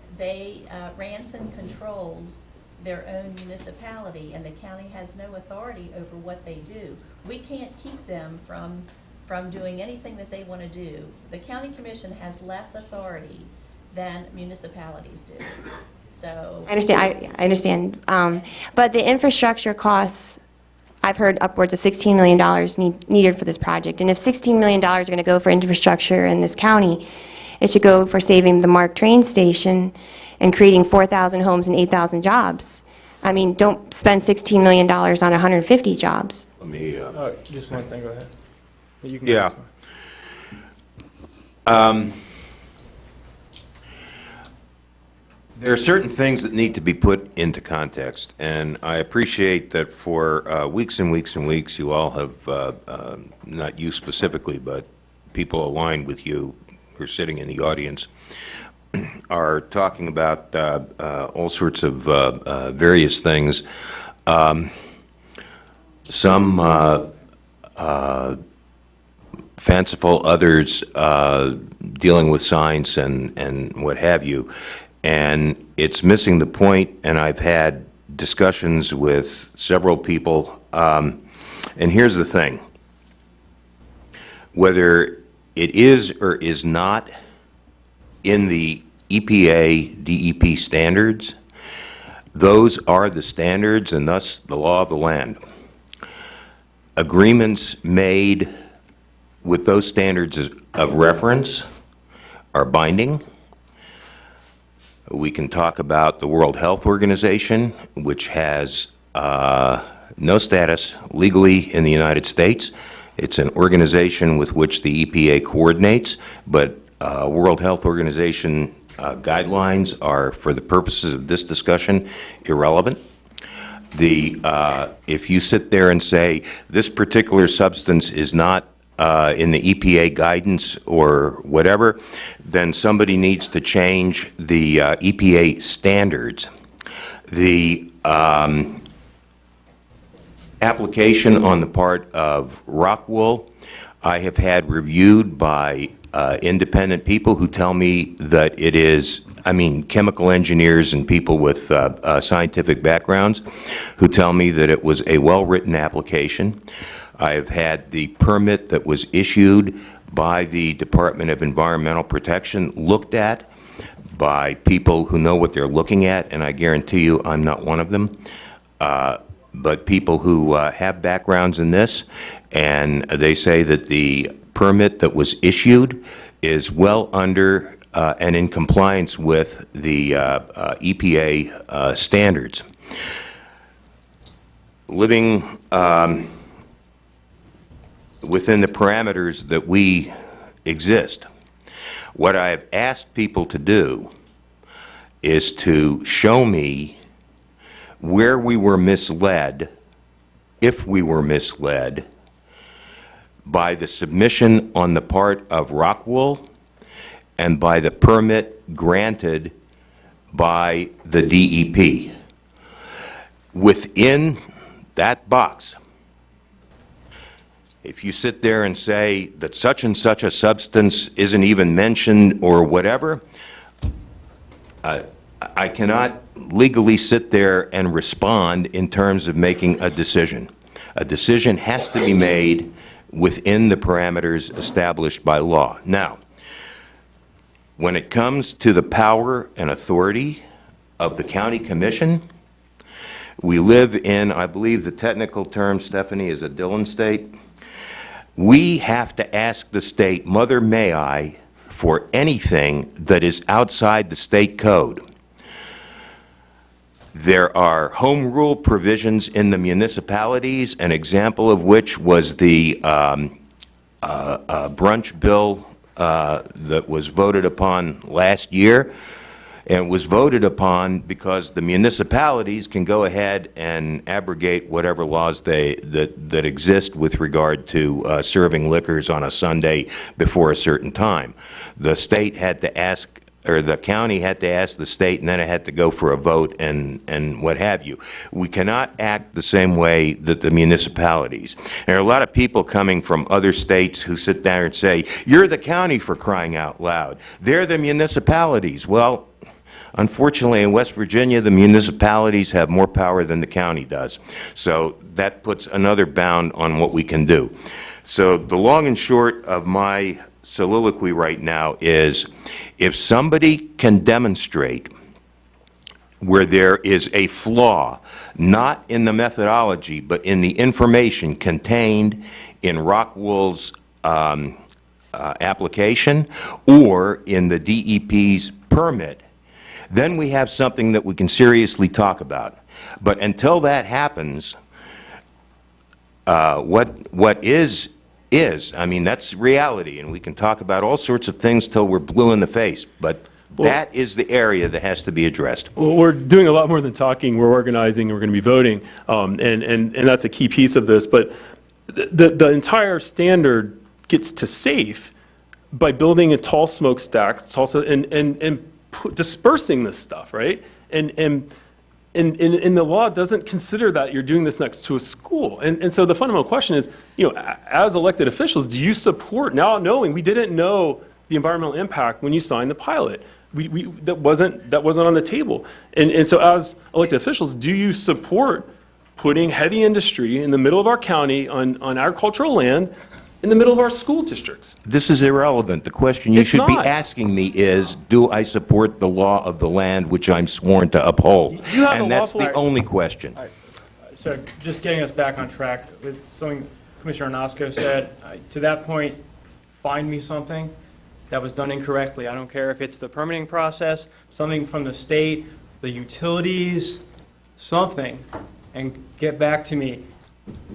Speaker 8: Ranson controls their own municipality, and the county has no authority over what they do. We can't keep them from doing anything that they want to do. The county commission has less authority than municipalities do. So,
Speaker 7: I understand, I understand. But the infrastructure costs, I've heard upwards of $16 million needed for this project. And if $16 million are going to go for infrastructure in this county, it should go for saving the MARC train station and creating 4,000 homes and 8,000 jobs. I mean, don't spend $16 million on 150 jobs.
Speaker 1: Let me,
Speaker 2: Just one thing, go ahead. You can
Speaker 1: Yeah. There are certain things that need to be put into context, and I appreciate that for weeks and weeks and weeks, you all have, not you specifically, but people aligned with you who are sitting in the audience, are talking about all sorts of various things. Some fanciful, others dealing with science and what have you. And it's missing the point, and I've had discussions with several people. And here's the thing. Whether it is or is not in the EPA, DEP standards, those are the standards and thus the law of the land. Agreements made with those standards of reference are binding. We can talk about the World Health Organization, which has no status legally in the United States. It's an organization with which the EPA coordinates, but World Health Organization guidelines are, for the purposes of this discussion, irrelevant. If you sit there and say, this particular substance is not in the EPA guidance or whatever, then somebody needs to change the EPA standards. The application on the part of Rockwool, I have had reviewed by independent people who tell me that it is, chemical engineers and people with scientific backgrounds who tell me that it was a well-written application. I've had the permit that was issued by the Department of Environmental Protection looked at by people who know what they're looking at, and I guarantee you I'm not one of them, but people who have backgrounds in this, and they say that the permit that was issued is well under and in compliance with the EPA standards. Living within the parameters that we exist, what I have asked people to do is to show me where we were misled, if we were misled, by the submission on the part of Rockwool and by the permit granted by the DEP. Within that box, if you sit there and say that such and such a substance isn't even mentioned or whatever, I cannot legally sit there and respond in terms of making a decision. A decision has to be made within the parameters established by law. Now, when it comes to the power and authority of the county commission, we live in, I believe the technical term, Stephanie, is a Dillon state. We have to ask the state, Mother, may I, for anything that is outside the state code. There are home rule provisions in the municipalities, an example of which was the brunch bill that was voted upon last year, and was voted upon because the municipalities can go ahead and abrogate whatever laws that exist with regard to serving liquors on a Sunday before a certain time. The state had to ask or the county had to ask the state, and then it had to go for a vote and what have you. We cannot act the same way that the municipalities. There are a lot of people coming from other states who sit there and say, you're the county for crying out loud. They're the municipalities. Well, unfortunately, in West Virginia, the municipalities have more power than the county does. So that puts another bound on what we can do. So the long and short of my soliloquy right now is, if somebody can demonstrate where there is a flaw, not in the methodology, but in the information contained in Rockwool's application or in the DEP's permit, then we have something that we can seriously talk about. But until that happens, what is, I mean, that's reality, and we can talk about all sorts of things till we're blue in the face, but that is the area that has to be addressed.
Speaker 6: Well, we're doing a lot more than talking. We're organizing, and we're going to be voting, and that's a key piece of this. But the entire standard gets to safe by building a tall smokestack, and dispersing this stuff, right? And the law doesn't consider that you're doing this next to a school. And so the fundamental question is, as elected officials, do you support, now knowing we didn't know the environmental impact when you signed the pilot? That wasn't on the table. And so as elected officials, do you support putting heavy industry in the middle of our county on agricultural land in the middle of our school districts?
Speaker 1: This is irrelevant. The question you
Speaker 6: It's
Speaker 1: should be
Speaker 6: not.
Speaker 1: asking me is, do I support the law of the land which I'm sworn to uphold?
Speaker 6: You have
Speaker 1: And
Speaker 6: a
Speaker 1: that's
Speaker 6: lawful-
Speaker 1: the only question.
Speaker 2: So just getting us back on track with something Commissioner Onosco said, to that point, find me something that was done incorrectly. I don't care if it's the permitting process, something from the state, the utilities, something, and get back to me.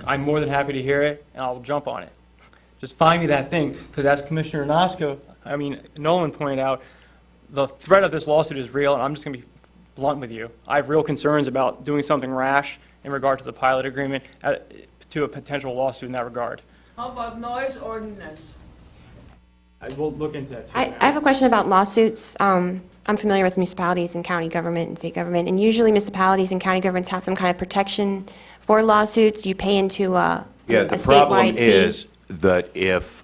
Speaker 2: I'm more than happy to hear it, and I'll jump on it. Just find me that thing, because as Commissioner Nolan pointed out, the threat of this lawsuit is real, and I'm just going to be blunt with you. I have real concerns about doing something rash in regard to the pilot agreement to a potential lawsuit in that regard.
Speaker 10: How about noise ordinance?
Speaker 2: I will look into that, too.
Speaker 7: I have a question about lawsuits. I'm familiar with municipalities and county government and state government, and usually municipalities and county governments have some kind of protection for lawsuits. You pay into a
Speaker 1: Yeah, the
Speaker 7: statewide
Speaker 1: problem
Speaker 7: fee.
Speaker 1: is that if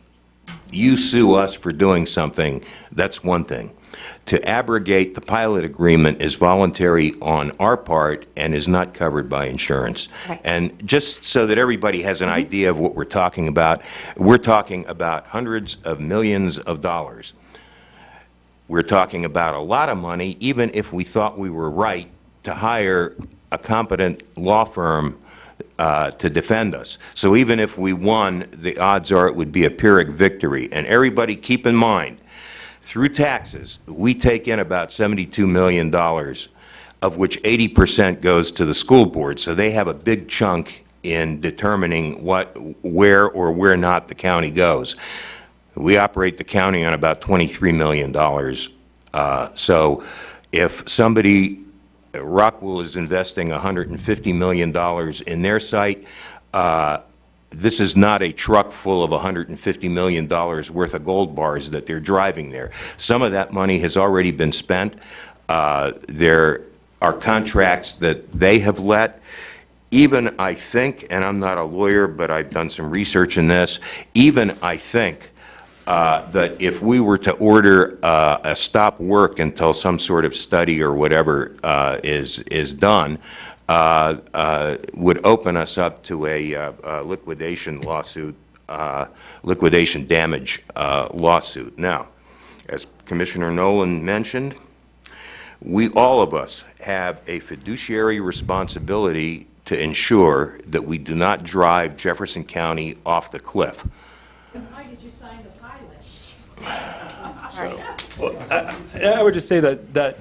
Speaker 1: you sue us for doing something, that's one thing. To abrogate the pilot agreement is voluntary on our part and is not covered by insurance.
Speaker 7: Okay.
Speaker 1: And just so that everybody has an idea of what we're talking about hundreds of millions of dollars. We're talking about a lot of money, even if we thought we were right to hire a competent law firm to defend us. So even if we won, the odds are it would be a Pyrrhic victory. And everybody keep in mind, through taxes, we take in about $72 million, of which 80% goes to the school board. So they have a big chunk in determining where or where not the county goes. We operate the county on about $23 million. So if Rockwool is investing $150 million in their site, this is not a truck full of $150 million worth of gold bars that they're driving there. Some of that money has already been spent. There are contracts that they have let. Even I think, and I'm not a lawyer, but I've done some research in this, even I think that if we were to order a stop work until some sort of study or whatever is done, would open us up to a liquidation lawsuit, liquidation damage lawsuit. Now, as Commissioner Nolan mentioned, all of us have a fiduciary responsibility to ensure that we do not drive Jefferson County off the cliff.
Speaker 8: Why did you sign the pilot?
Speaker 6: Well, I would just say that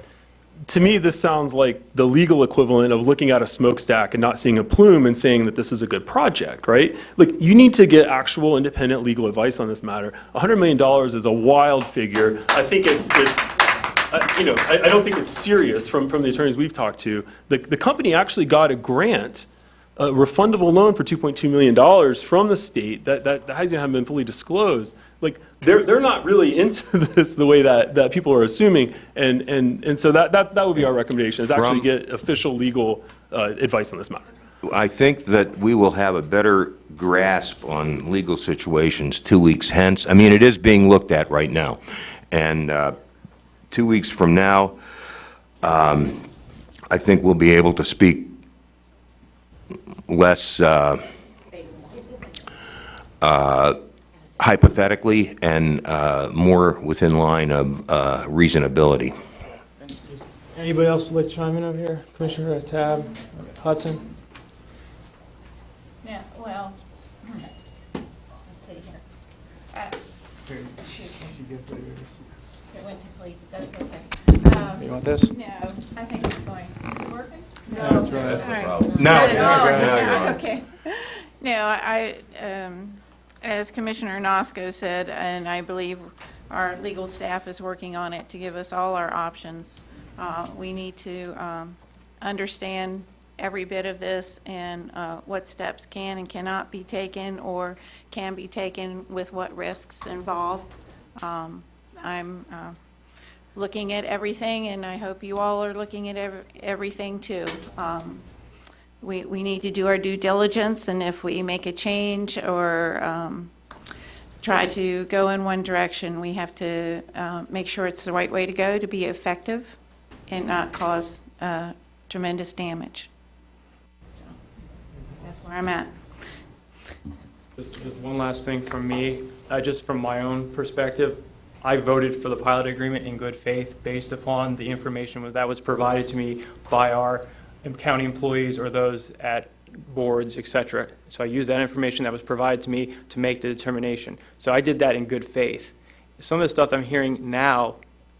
Speaker 6: to me, this sounds like the legal equivalent of looking at a smokestack and not seeing a plume and saying that this is a good project, right? Like, you need to get actual independent legal advice on this matter. $100 million is a wild figure. I think I don't think it's serious from the attorneys we've talked to. The company actually got a grant a refundable loan for $2.2 million from the state that hasn't even been fully disclosed. Like, they're not really into this the way that people are assuming, and so that would be our recommendation, is actually get official legal advice on this matter.
Speaker 1: I think that we will have a better grasp on legal situations 2 weeks hence. I mean, it is being looked at right now. And 2 weeks from now, I think we'll be able to speak less hypothetically and more within line of reasonability.
Speaker 2: Anybody else would like to chime in over here? Commissioner Tab, Hudson?
Speaker 8: Yeah, well, let's see here. Shoot. It went to sleep, that's okay.
Speaker 2: You want this?
Speaker 8: No, I think it's going, is it working?
Speaker 2: No, that's right. That's
Speaker 8: All right.
Speaker 1: No,
Speaker 8: Got it
Speaker 1: no,
Speaker 8: on.
Speaker 1: no, you're
Speaker 8: Yeah,
Speaker 1: on.
Speaker 8: okay. No, as Commissioner Nosko said, and I believe our legal staff is working on it to give us all our options. We need to understand every bit of this and what steps can and cannot be taken or can be taken with what risks involved. I'm looking at everything, and I hope you all are looking at everything too. We need to do our due diligence, and if we make a change or try to go in one direction, we have to make sure it's the right way to go to be effective and not cause tremendous damage. So that's where I'm at.
Speaker 2: Just one last thing from me, just from my own perspective. I voted for the pilot agreement in good faith based upon the information that was provided to me by our county employees or those at boards, et cetera. So I used that information that was provided to me to make the determination. So I did that in good faith. Some of the stuff I'm hearing now,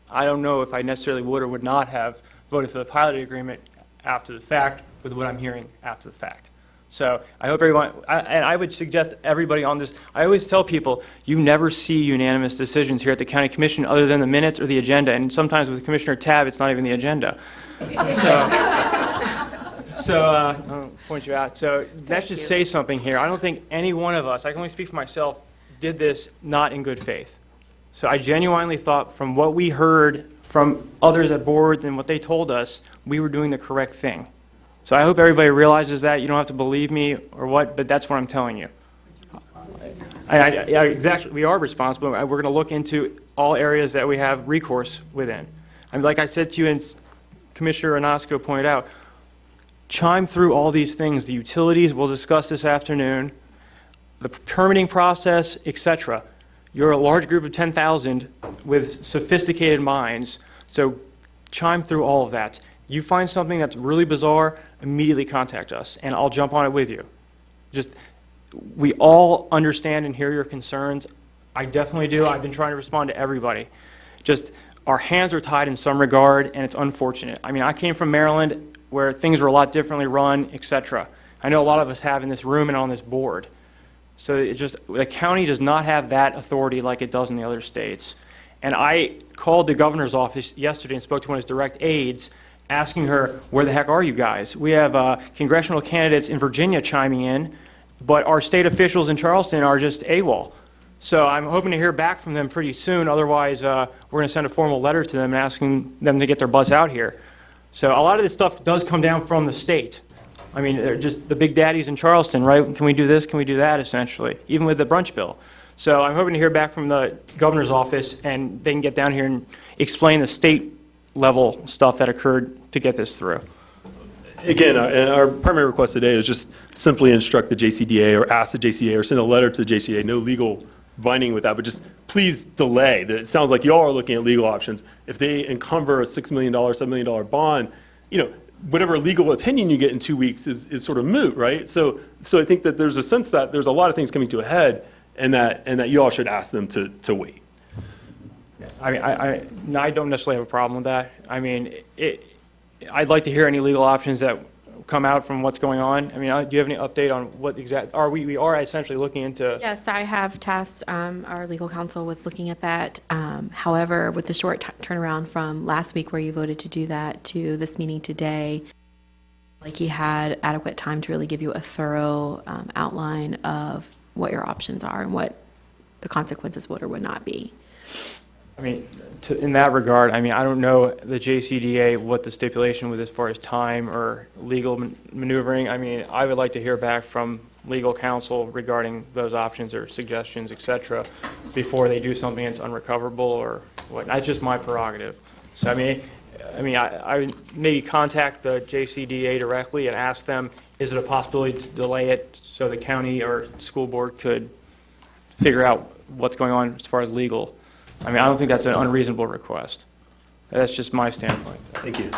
Speaker 2: I don't know if I necessarily would or would not have voted for the pilot agreement after the fact with what I'm hearing after the fact. So I hope everyone, and I would suggest everybody on this, I always tell people, you never see unanimous decisions here at the county commission other than the minutes or the agenda, and sometimes with Commissioner Tab, it's not even the agenda. I'll point you out. So that should say something here. I don't think any one of us, I can only speak for myself, did this not in good faith. So I genuinely thought from what we heard from others at boards and what they told us, we were doing the correct thing. So I hope everybody realizes that. You don't have to believe me or what, but that's what I'm telling you. Yeah, exactly. We are responsible. We're going to look into all areas that we have recourse within. I mean, like I said to you, and Commissioner Onosco pointed out, chime through all these things. The utilities we'll discuss this afternoon, the permitting process, etc. You're a large group of 10,000 with sophisticated minds, so chime through all of that. You find something that's really bizarre, immediately contact us, and I'll jump on it with you. Just, we all understand and hear your concerns. I definitely do. I've been trying to respond to everybody. Just, our hands are tied in some regard, and it's unfortunate. I mean, I came from Maryland, where things were a lot differently run, etc. I know a lot of us have in this room and on this board. So it just, the county does not have that authority like it does in the other states. And I called the governor's office yesterday and spoke to one of his direct aides, asking her, where the heck are you guys? We have congressional candidates in Virginia chiming in, but our state officials in Charleston are just AWOL. So I'm hoping to hear back from them pretty soon. Otherwise, we're going to send a formal letter to them asking them to get their butts out here. So a lot of this stuff does come down from the state. I mean, they're just the big daddies in Charleston, right? Can we do this? Can we do that, essentially, even with the brunch bill? So I'm hoping to hear back from the governor's office, and they can get down here and explain the state-level stuff that occurred to get this through.
Speaker 6: Again, our primary request today is just simply instruct the JCDA or ask the JCDA or send a letter to the JCDA, no legal binding with that, but just please delay. It sounds like you all are looking at legal options. If they encumber a $6 million, $7 million bond, you know, whatever legal opinion you get in 2 weeks is sort of moot, right? So I think that there's a sense that there's a lot of things coming to a head, and that you all should ask them to wait.
Speaker 2: I mean, I don't necessarily have a problem with that. I mean, I'd like to hear any legal options that come out from what's going on. I mean, do you have any update on what exact, we are essentially looking into?
Speaker 9: Yes, I have tasked our legal counsel with looking at that. However, with the short turnaround from last week where you voted to do that to this meeting today, like he had adequate time to really give you a thorough outline of what your options are and what the consequences would or would not be.
Speaker 2: I mean, in that regard, I mean, I don't know the JCDA, what the stipulation was as far as time or legal maneuvering. I mean, I would like to hear back from legal counsel regarding those options or suggestions, et cetera, before they do something that's unrecoverable or what. That's just my prerogative. So, I would maybe contact the JCDA directly and ask them, is it a possibility to delay it so the county or school board could figure out what's going on as far as legal? I mean, I don't think that's an unreasonable request. That's just my standpoint.
Speaker 6: Thank you.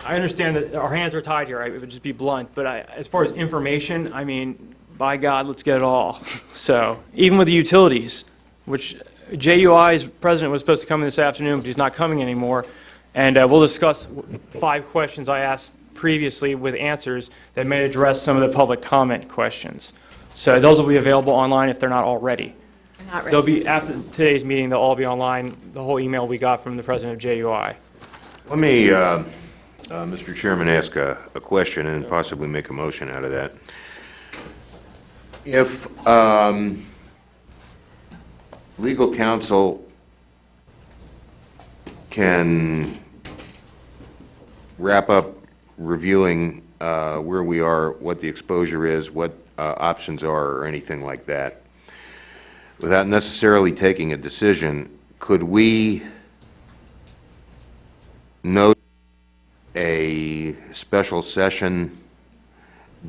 Speaker 2: I understand that our hands are tied here. It would just be blunt. But as far as information, I mean, by God, let's get it all. So even with the utilities, which JUI's president was supposed to come in this afternoon, but he's not coming anymore. And we'll discuss 5 questions I asked previously with answers that may address some of the public comment questions. So those will be available online if they're not already.
Speaker 7: Not ready.
Speaker 2: They'll be, after today's meeting, they'll all be online, the whole email we got from the president of JUI.
Speaker 1: Let me, Mr. Chairman, ask a question and possibly make a motion out of that. If legal counsel can wrap up reviewing where we are, what the exposure is, what options are, or anything like that, without necessarily taking a decision, could we note a special session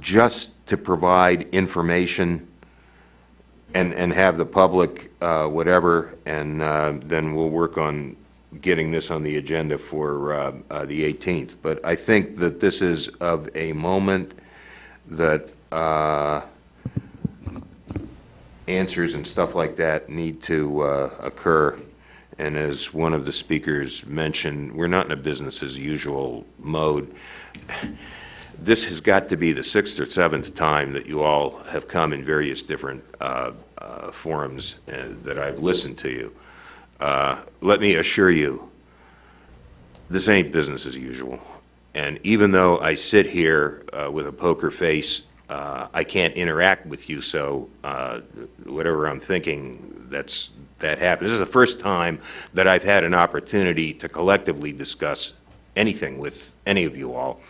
Speaker 1: just to provide information and have the public whatever, and then we'll work on getting this on the agenda for the 18th. But I think that this is of a moment that answers and stuff like that need to occur. And as one of the speakers mentioned, we're not in a business as usual mode. This has got to be the 6th or 7th time that you all have come in various different forums that I've listened to you. Let me assure you, this ain't business as usual. And even though I sit here with a poker face, I can't interact with you, so whatever I'm thinking, that happens. This is the first time that I've had an opportunity to collectively discuss anything with any of you all,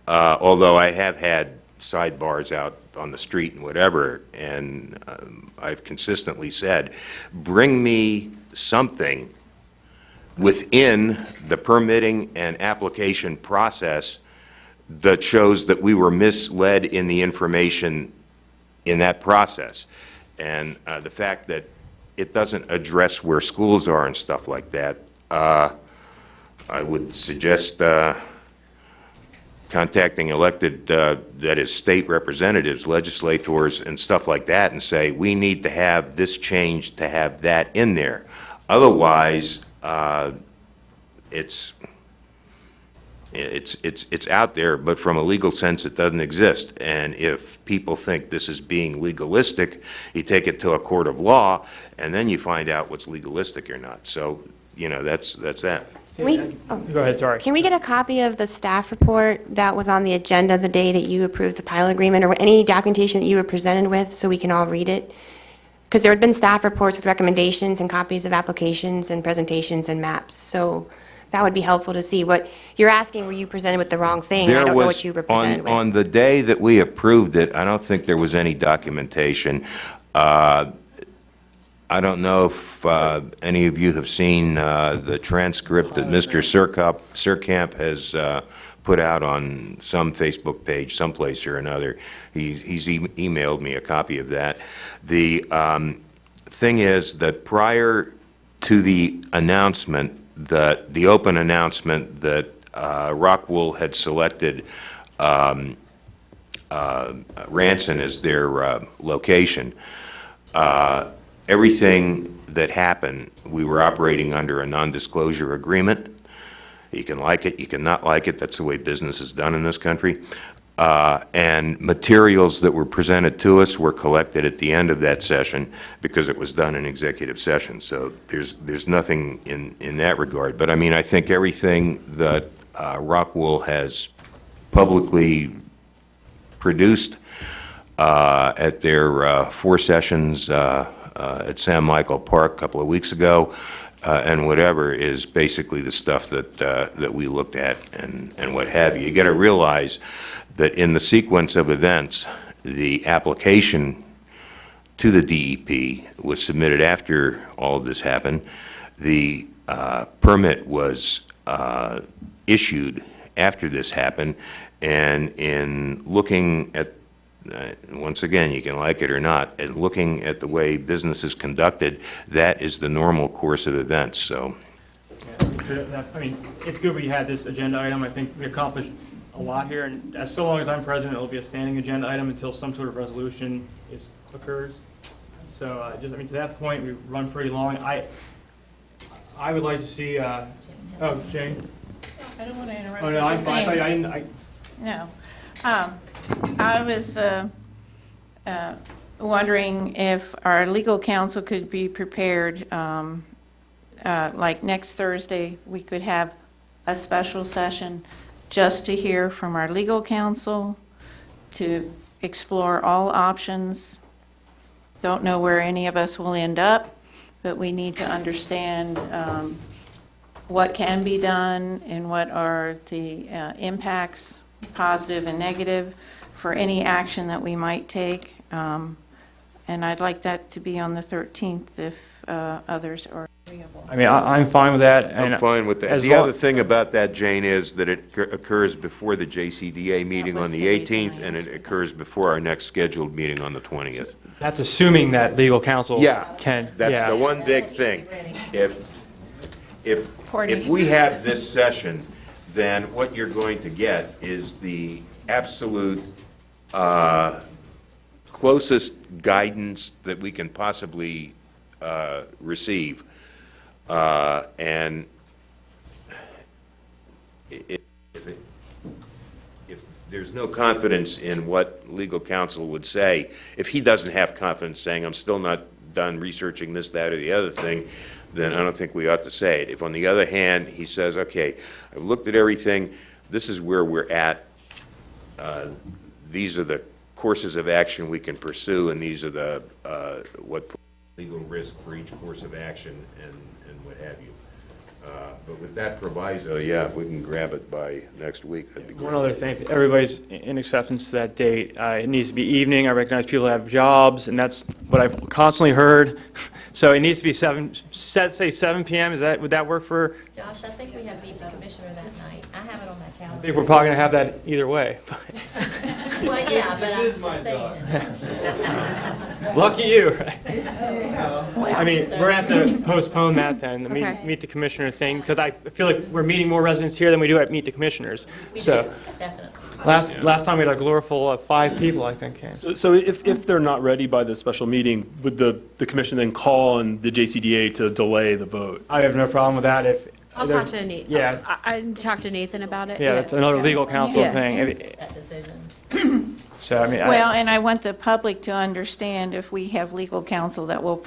Speaker 1: although I have had sidebars out on the street and whatever, and I've consistently said, bring me something within the permitting and application process that shows that we were misled in the information in that process. And the fact that it doesn't address where schools are and stuff like that, I would suggest contacting elected, that is state representatives, legislators, and stuff like that, and say, we need to have this change to have that in there. Otherwise, it's out there, but from a legal sense, it doesn't exist. And if people think this is being legalistic, you take it to a court of law, and then you find out what's legalistic or not. So, you know, that's that.
Speaker 2: Go ahead, sorry.
Speaker 7: Can we get a copy of the staff report that was on the agenda the day that you approved the pilot agreement, or any documentation that you were presented with, so we can all read it? Because there had been staff reports with recommendations and copies of applications and presentations and maps. So that would be helpful to see. What you're asking, were you presented with the wrong thing? I don't know what you were presented with.
Speaker 1: On the day that we approved it, I don't think there was any documentation. I don't know if any of you have seen the transcript that Mr. Surkamp has put out on some Facebook page, someplace or another. He's emailed me a copy of that. The thing is that prior to the announcement, the open announcement that Rockwool had selected Ranson as their location, everything that happened, we were operating under a non-disclosure agreement. You can like it, you can not like it, that's the way business is done in this country. And materials that were presented to us were collected at the end of that session because it was done in executive session. So there's nothing in that regard. But I mean, I think everything that Rockwool has publicly produced at their 4 sessions at Sam Michael Park a couple of weeks ago, and whatever, is basically the stuff that we looked at and what have you. You got to realize that in the sequence of events, the application to the DEP was submitted after all of this happened. The permit was issued after this happened, and in looking at, once again, you can like it or not, and looking at the way business is conducted, that is the normal course of events, so.
Speaker 2: I mean, it's good we had this agenda item. I think we accomplished a lot here, and so long as I'm president, it'll be a standing agenda item until some sort of resolution occurs. So, just, I mean, to that point, we run pretty long. I would like to see, oh, Jane?
Speaker 8: I don't want to interrupt.
Speaker 2: Oh, no, I'm fine. I thought I didn't,
Speaker 8: No. I was wondering if our legal counsel could be prepared, like next Thursday, we could have a special session just to hear from our legal counsel, to explore all options. Don't know where any of us will end up, but we need to understand what can be done and what are the impacts, positive and negative, for any action that we might take. And I'd like that to be on the 13th if others are agreeable.
Speaker 2: I mean, I'm fine with that. and
Speaker 1: I'm fine with that.
Speaker 2: as
Speaker 1: The
Speaker 2: long-
Speaker 1: other thing about that, Jane, is that it occurs before the JCDA meeting
Speaker 8: was
Speaker 1: on the
Speaker 8: today's
Speaker 1: 18th, and it occurs before our next scheduled meeting on the 20th.
Speaker 2: That's assuming that legal counsel can,
Speaker 1: That's
Speaker 2: yeah.
Speaker 1: the one big thing. If
Speaker 8: Courtney.
Speaker 1: we have this session, then what you're going to get is the absolute closest guidance that we can possibly receive. And if there's no confidence in what legal counsel would say, if he doesn't have confidence saying, I'm still not done researching this, that, or the other thing, then I don't think we ought to say it. If, on the other hand, he says, okay, I've looked at everything, this is where we're at, these are the courses of action we can pursue, and these are the, what legal risk for each course of action, and what have you. But with that proviso, yeah, if we can grab it by next week, that'd be great.
Speaker 2: One other thing, if everybody's in acceptance to that date, it needs to be evening. I recognize people have jobs, and that's what I've constantly heard. So it needs to be say 7 p.m. Would that work for?
Speaker 8: Josh, I think we have meet the commissioner that night. I have it on my
Speaker 2: I
Speaker 8: calendar.
Speaker 2: think we're probably going to have that either way.
Speaker 8: Well, yeah, but I'm just saying.
Speaker 2: Lucky you, right? I mean,
Speaker 8: so-
Speaker 2: we're going to have to postpone that then, the
Speaker 9: Okay.
Speaker 2: meet the commissioner thing, because I feel like we're meeting more residents here than we do at Meet the Commissioners. So
Speaker 8: Definitely.
Speaker 2: last time we had a Glora full of 5 people, I think, came.
Speaker 6: So if they're not ready by the special meeting, would the commission then call on the JCDA to delay the vote?
Speaker 2: I have no problem with that if.
Speaker 9: I'll talk to Nathan.
Speaker 2: Yeah.
Speaker 9: I talked to Nathan about it.
Speaker 2: Yeah, that's another legal counsel
Speaker 8: Yeah.
Speaker 2: thing.
Speaker 8: That decision.
Speaker 2: So, I mean,
Speaker 8: Well, and I want the public to understand, if we have legal counsel, that will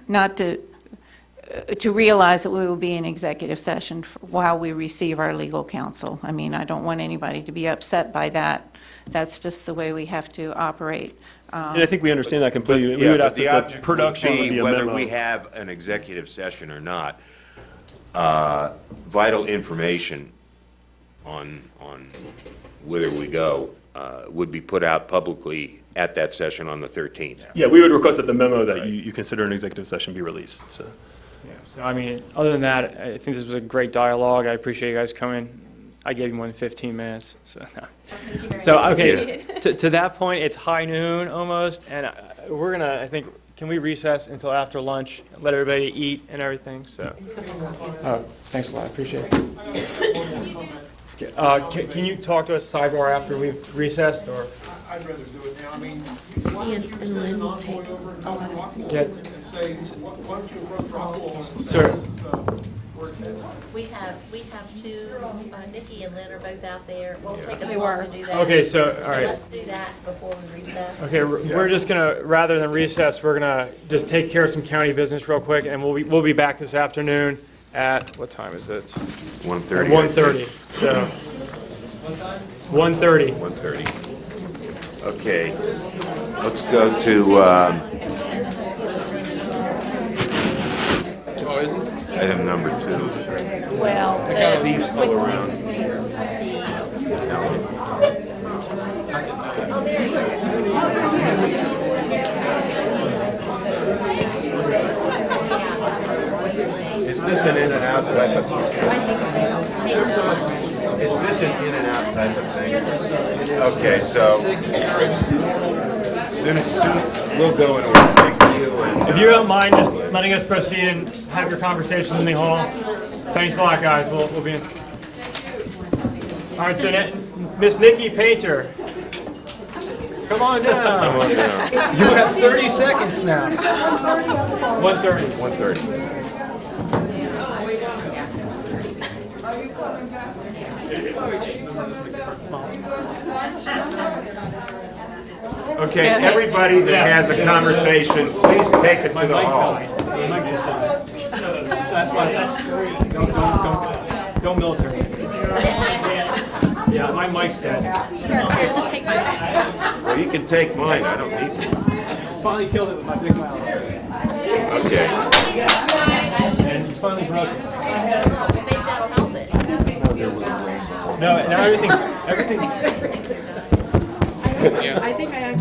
Speaker 8: not to realize that we will be in executive session while we receive our legal counsel. I mean, I don't want anybody to be upset by that. That's just the way we have to operate.
Speaker 6: And I think we understand that completely. We
Speaker 1: Yeah,
Speaker 6: would
Speaker 1: but
Speaker 6: ask
Speaker 1: the
Speaker 6: that the
Speaker 1: object
Speaker 6: production would be a
Speaker 1: whether
Speaker 6: memo.
Speaker 1: we have an executive session or not, vital information on whither we go would be put out publicly at that session on the 13th.
Speaker 6: Yeah, we would request that the memo that you consider an executive session be released, so.
Speaker 2: so, I mean, other than that, I think this was a great dialogue. I appreciate you guys coming. I gave you more than 15 minutes, so. So, okay, to that point, it's high noon almost, and we're gonna, I think, can we recess until after lunch, let everybody eat and everything, so. Oh, thanks a lot, I appreciate it. Can you talk to us sidebar after we've recessed, or?
Speaker 11: I'd rather do it now. I mean, why
Speaker 9: Ian
Speaker 11: don't you
Speaker 9: and
Speaker 11: send
Speaker 9: Lynn will
Speaker 11: Ron
Speaker 9: take
Speaker 11: over and
Speaker 9: all
Speaker 11: talk to
Speaker 9: that.
Speaker 11: Rockwool
Speaker 2: Yeah.
Speaker 11: and say, why don't you approach Rockwool and say,
Speaker 2: Sure.
Speaker 11: this is,
Speaker 8: We have two, Nikki and Lynn are both out there. We'll take us
Speaker 9: They
Speaker 8: long
Speaker 9: were.
Speaker 8: to do that.
Speaker 2: Okay, so, all
Speaker 8: So
Speaker 2: right.
Speaker 8: let's do that before we recess.
Speaker 2: Okay, we're just gonna, rather than recess, we're gonna just take care of some county business real quick, and we'll be back this afternoon at, what time is it?
Speaker 1: 1:30.
Speaker 2: 1:30, so. 1:30.
Speaker 1: 1:30. Okay, let's go to item number 2.
Speaker 8: Well,
Speaker 1: Steve's still around. Is this an in and out type of? Is this an in and out type of thing? Okay, so soon we'll go in order. Thank you. And,
Speaker 2: If you don't mind just letting us proceed and have your conversations in the hall. Thanks a lot, guys. We'll be in. All right, so Miss Nikki Painter. Come on down.
Speaker 1: Come on down.
Speaker 2: You have 30 seconds now. 1:30.
Speaker 1: 1:30. Okay, everybody that has a conversation, please take it to the hall.
Speaker 2: So that's why, don't military. Yeah, my mic's dead.
Speaker 9: Just take mine.
Speaker 1: Well, you can take mine, I don't need it.
Speaker 2: Finally killed it with my big mouth.
Speaker 1: Okay.
Speaker 2: And you finally broke it.
Speaker 8: maybe that'll help it.
Speaker 2: No, now everything.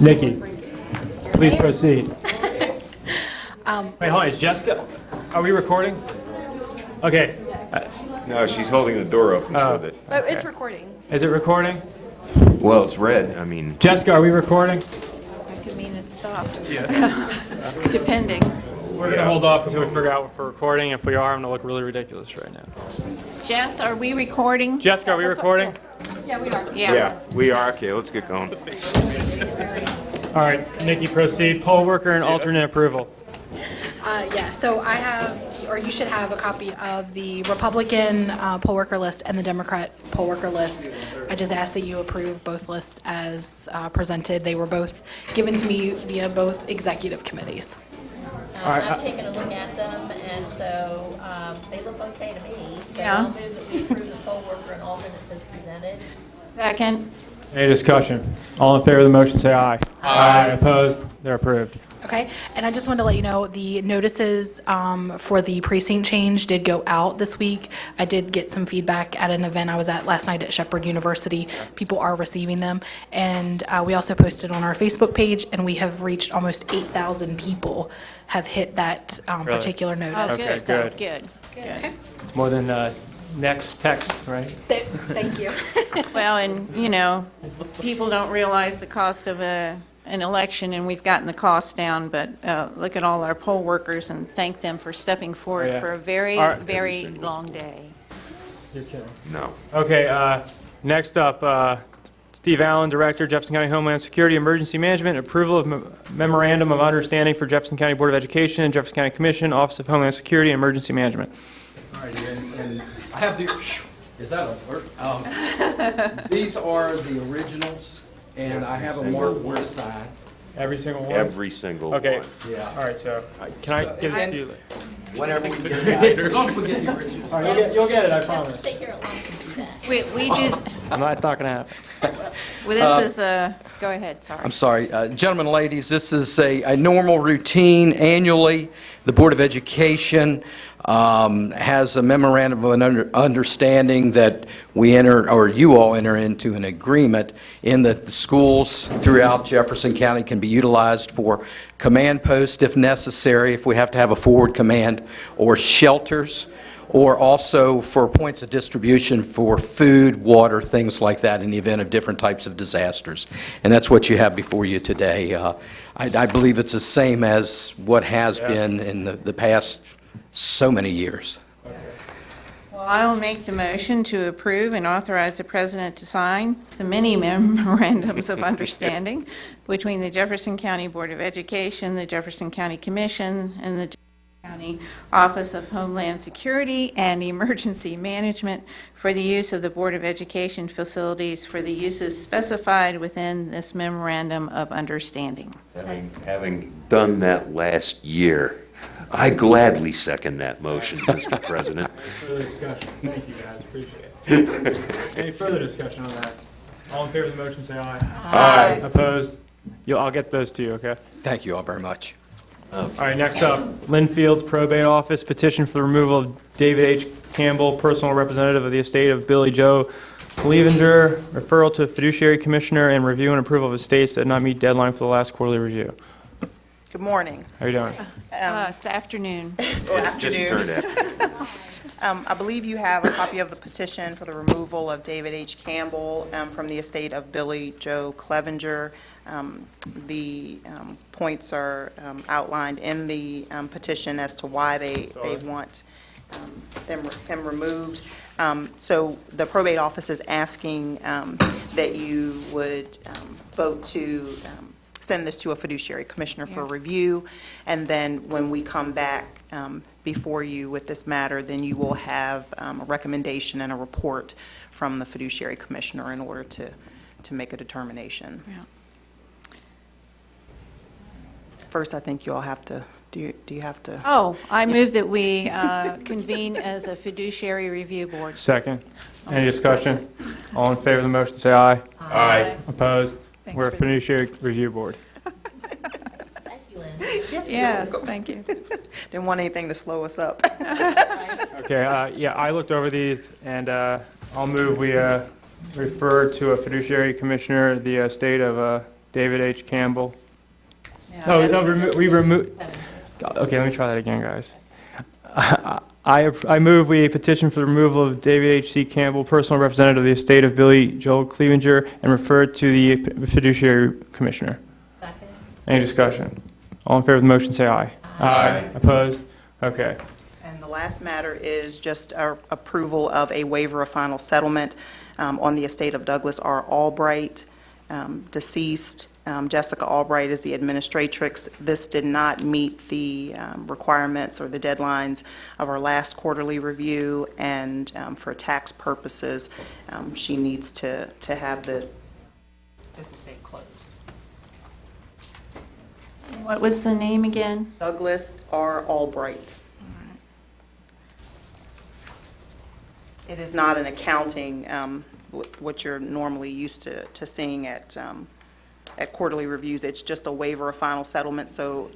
Speaker 2: Nikki, please proceed. Wait, hold on, is Jessica, are we recording? Okay,
Speaker 1: No, she's holding the door open so that,
Speaker 9: But it's recording.
Speaker 2: is it recording?
Speaker 1: well, it's red, I mean,
Speaker 2: Jessica, are we recording?
Speaker 10: That could mean it stopped. Depending.
Speaker 2: We're gonna hold off until we figure out if we're recording. If we are, I'm gonna look really ridiculous right now.
Speaker 10: Jess, are we recording?
Speaker 2: Jessica, are we recording?
Speaker 9: Yeah, we are.
Speaker 1: yeah, we are, okay, let's get going.
Speaker 2: All right, Nikki, proceed. Poll worker and alternate approval.
Speaker 12: Yeah, so I have, or you should have a copy of the Republican poll worker list and the Democrat poll worker list. I just ask that you approve both lists as presented. They were both given to me via both executive committees.
Speaker 8: I've taken a look at them, and so they look okay to me. So
Speaker 10: Yeah.
Speaker 8: I'll move that we approve the poll worker and alternates as presented.
Speaker 10: Second.
Speaker 2: Any discussion? All in favor of the motion, say aye. Aye. Opposed? They're approved.
Speaker 12: Okay, and I just wanted to let you know, the notices for the precinct change did go out this week. I did get some feedback at an event I was at last night at Shepherd University. People are receiving them. And we also posted on our Facebook page, and we have reached almost 8,000 people have hit that particular notice.
Speaker 2: Okay,
Speaker 12: So,
Speaker 2: good.
Speaker 10: Good.
Speaker 2: It's more than next text, right?
Speaker 12: Thank you.
Speaker 10: Well, and, you know, people don't realize the cost of an election, and we've gotten the cost down, but look at all our poll workers and thank them for stepping forward
Speaker 2: yeah.
Speaker 10: for a very,
Speaker 2: All right.
Speaker 10: very long day.
Speaker 2: You're kidding.
Speaker 1: No.
Speaker 2: Okay, next up, Steve Allen, Director, Jefferson County Homeland Security Emergency Management, approval of memorandum of understanding for Jefferson County Board of Education and Jefferson County Commission, Office of Homeland Security and Emergency Management.
Speaker 11: All right, and I have the, is that alert? These are the originals, and I have them marked where to sign.
Speaker 2: Every single one?
Speaker 1: Every single one.
Speaker 2: Okay,
Speaker 11: Yeah.
Speaker 2: all right, so can I give it to you?
Speaker 11: Whenever we get it, as long as we get the original.
Speaker 2: All right, you'll get it, I
Speaker 8: Let's
Speaker 2: promise.
Speaker 8: stay here at lunch and do that.
Speaker 10: We did,
Speaker 2: It's not gonna happen.
Speaker 10: well, this is go ahead, sorry.
Speaker 11: I'm sorry. Gentlemen and ladies, this is a normal routine annually. The Board of Education has a memorandum of understanding that we enter, or you all enter into an agreement in that the schools throughout Jefferson County can be utilized for command posts if necessary, if we have to have a forward command, or shelters, or also for points of distribution for food, water, things like that in the event of different types of disasters. And that's what you have before you today. I believe it's the same as what has been in the past so many years.
Speaker 10: Well, I will make the motion to approve and authorize the president to sign the many memorandums of understanding between the Jefferson County Board of Education, the Jefferson County Commission, and the Jefferson County County Office of Homeland Security and Emergency Management for the use of the Board of Education facilities for the uses specified within this memorandum of understanding.
Speaker 1: Having done that last year, I gladly second that motion, Mr. President.
Speaker 2: Further discussion? Thank you, guys, appreciate it. Any further discussion on that? All in favor of the motion, say aye. Aye. Opposed? I'll get those to you, okay?
Speaker 11: Thank you all very much.
Speaker 2: All right, next up, Linfield's Probate Office, petition for the removal of David H. Campbell, personal representative of the estate of Billy Joe Clevenger, referral to fiduciary commissioner, and review and approval of estates that did not meet deadline for the last quarterly review.
Speaker 13: Good morning.
Speaker 2: How are you doing?
Speaker 10: It's afternoon.
Speaker 1: Just turned after.
Speaker 13: I believe you have a copy of the petition for the removal of David H. Campbell from the estate of Billy Joe Clevenger. The points are outlined in the petition as to why they want him removed. So the probate office is asking that you would vote to send this to a fiduciary commissioner for review, and then when we come back before you with this matter, then you will have a recommendation and a report from the fiduciary commissioner in order to make a determination.
Speaker 10: Yeah.
Speaker 13: First, I think you all have to, do you have to?
Speaker 10: Oh, I move that we convene as a fiduciary review board.
Speaker 2: Second. Any discussion? All in favor of the motion, say aye.
Speaker 10: Aye.
Speaker 2: Opposed?
Speaker 10: Thanks
Speaker 2: We're a
Speaker 10: for-
Speaker 2: fiduciary review board.
Speaker 8: Thank you, Lynn.
Speaker 10: Yes, thank you.
Speaker 13: Didn't want anything to slow us up.
Speaker 2: Okay, yeah, I looked over these, and I'll move we refer to a fiduciary commissioner the estate of David H. Campbell. We remove. Okay, let me try that again, guys. I move we petition for the removal of David H. C. Campbell, personal representative of the estate of Billy Joel Clevenger, and refer it to the fiduciary commissioner.
Speaker 8: Second.
Speaker 2: Any discussion? All in favor of the motion, say aye. Aye. Opposed? Okay.
Speaker 13: And the last matter is just our approval of a waiver of final settlement on the estate of Douglas R. Albright, deceased. Jessica Albright is the administratrix. This did not meet the requirements or the deadlines of our last quarterly review, and for tax purposes, she needs to have this estate closed.
Speaker 10: What was the name again?
Speaker 13: Douglas R. Albright. It is not an accounting, what you're normally used to seeing at quarterly reviews. It's just a waiver of final settlement, so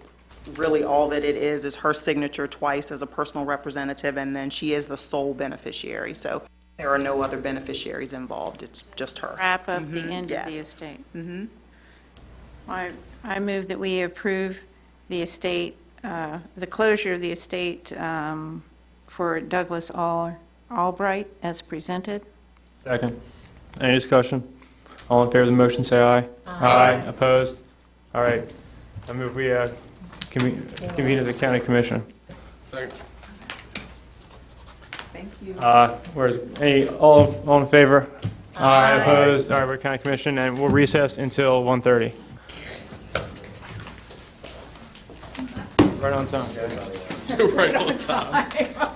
Speaker 13: really all that it is her signature twice as a personal representative, and then she is the sole beneficiary. So there are no other beneficiaries involved. It's just her.
Speaker 10: Wrap up the end of the
Speaker 13: yes.
Speaker 10: estate. I move that we approve the estate, the closure of the estate for Douglas Albright as presented.
Speaker 2: Second. Any discussion? All in favor of the motion, say aye. Aye. Opposed? All right. I move we convene as a county commission.
Speaker 13: Thank you.
Speaker 2: All in favor? Aye. Opposed? All right, we're county commission, and we'll recess until 1:30. Right on time, guys.
Speaker 6: Right on time.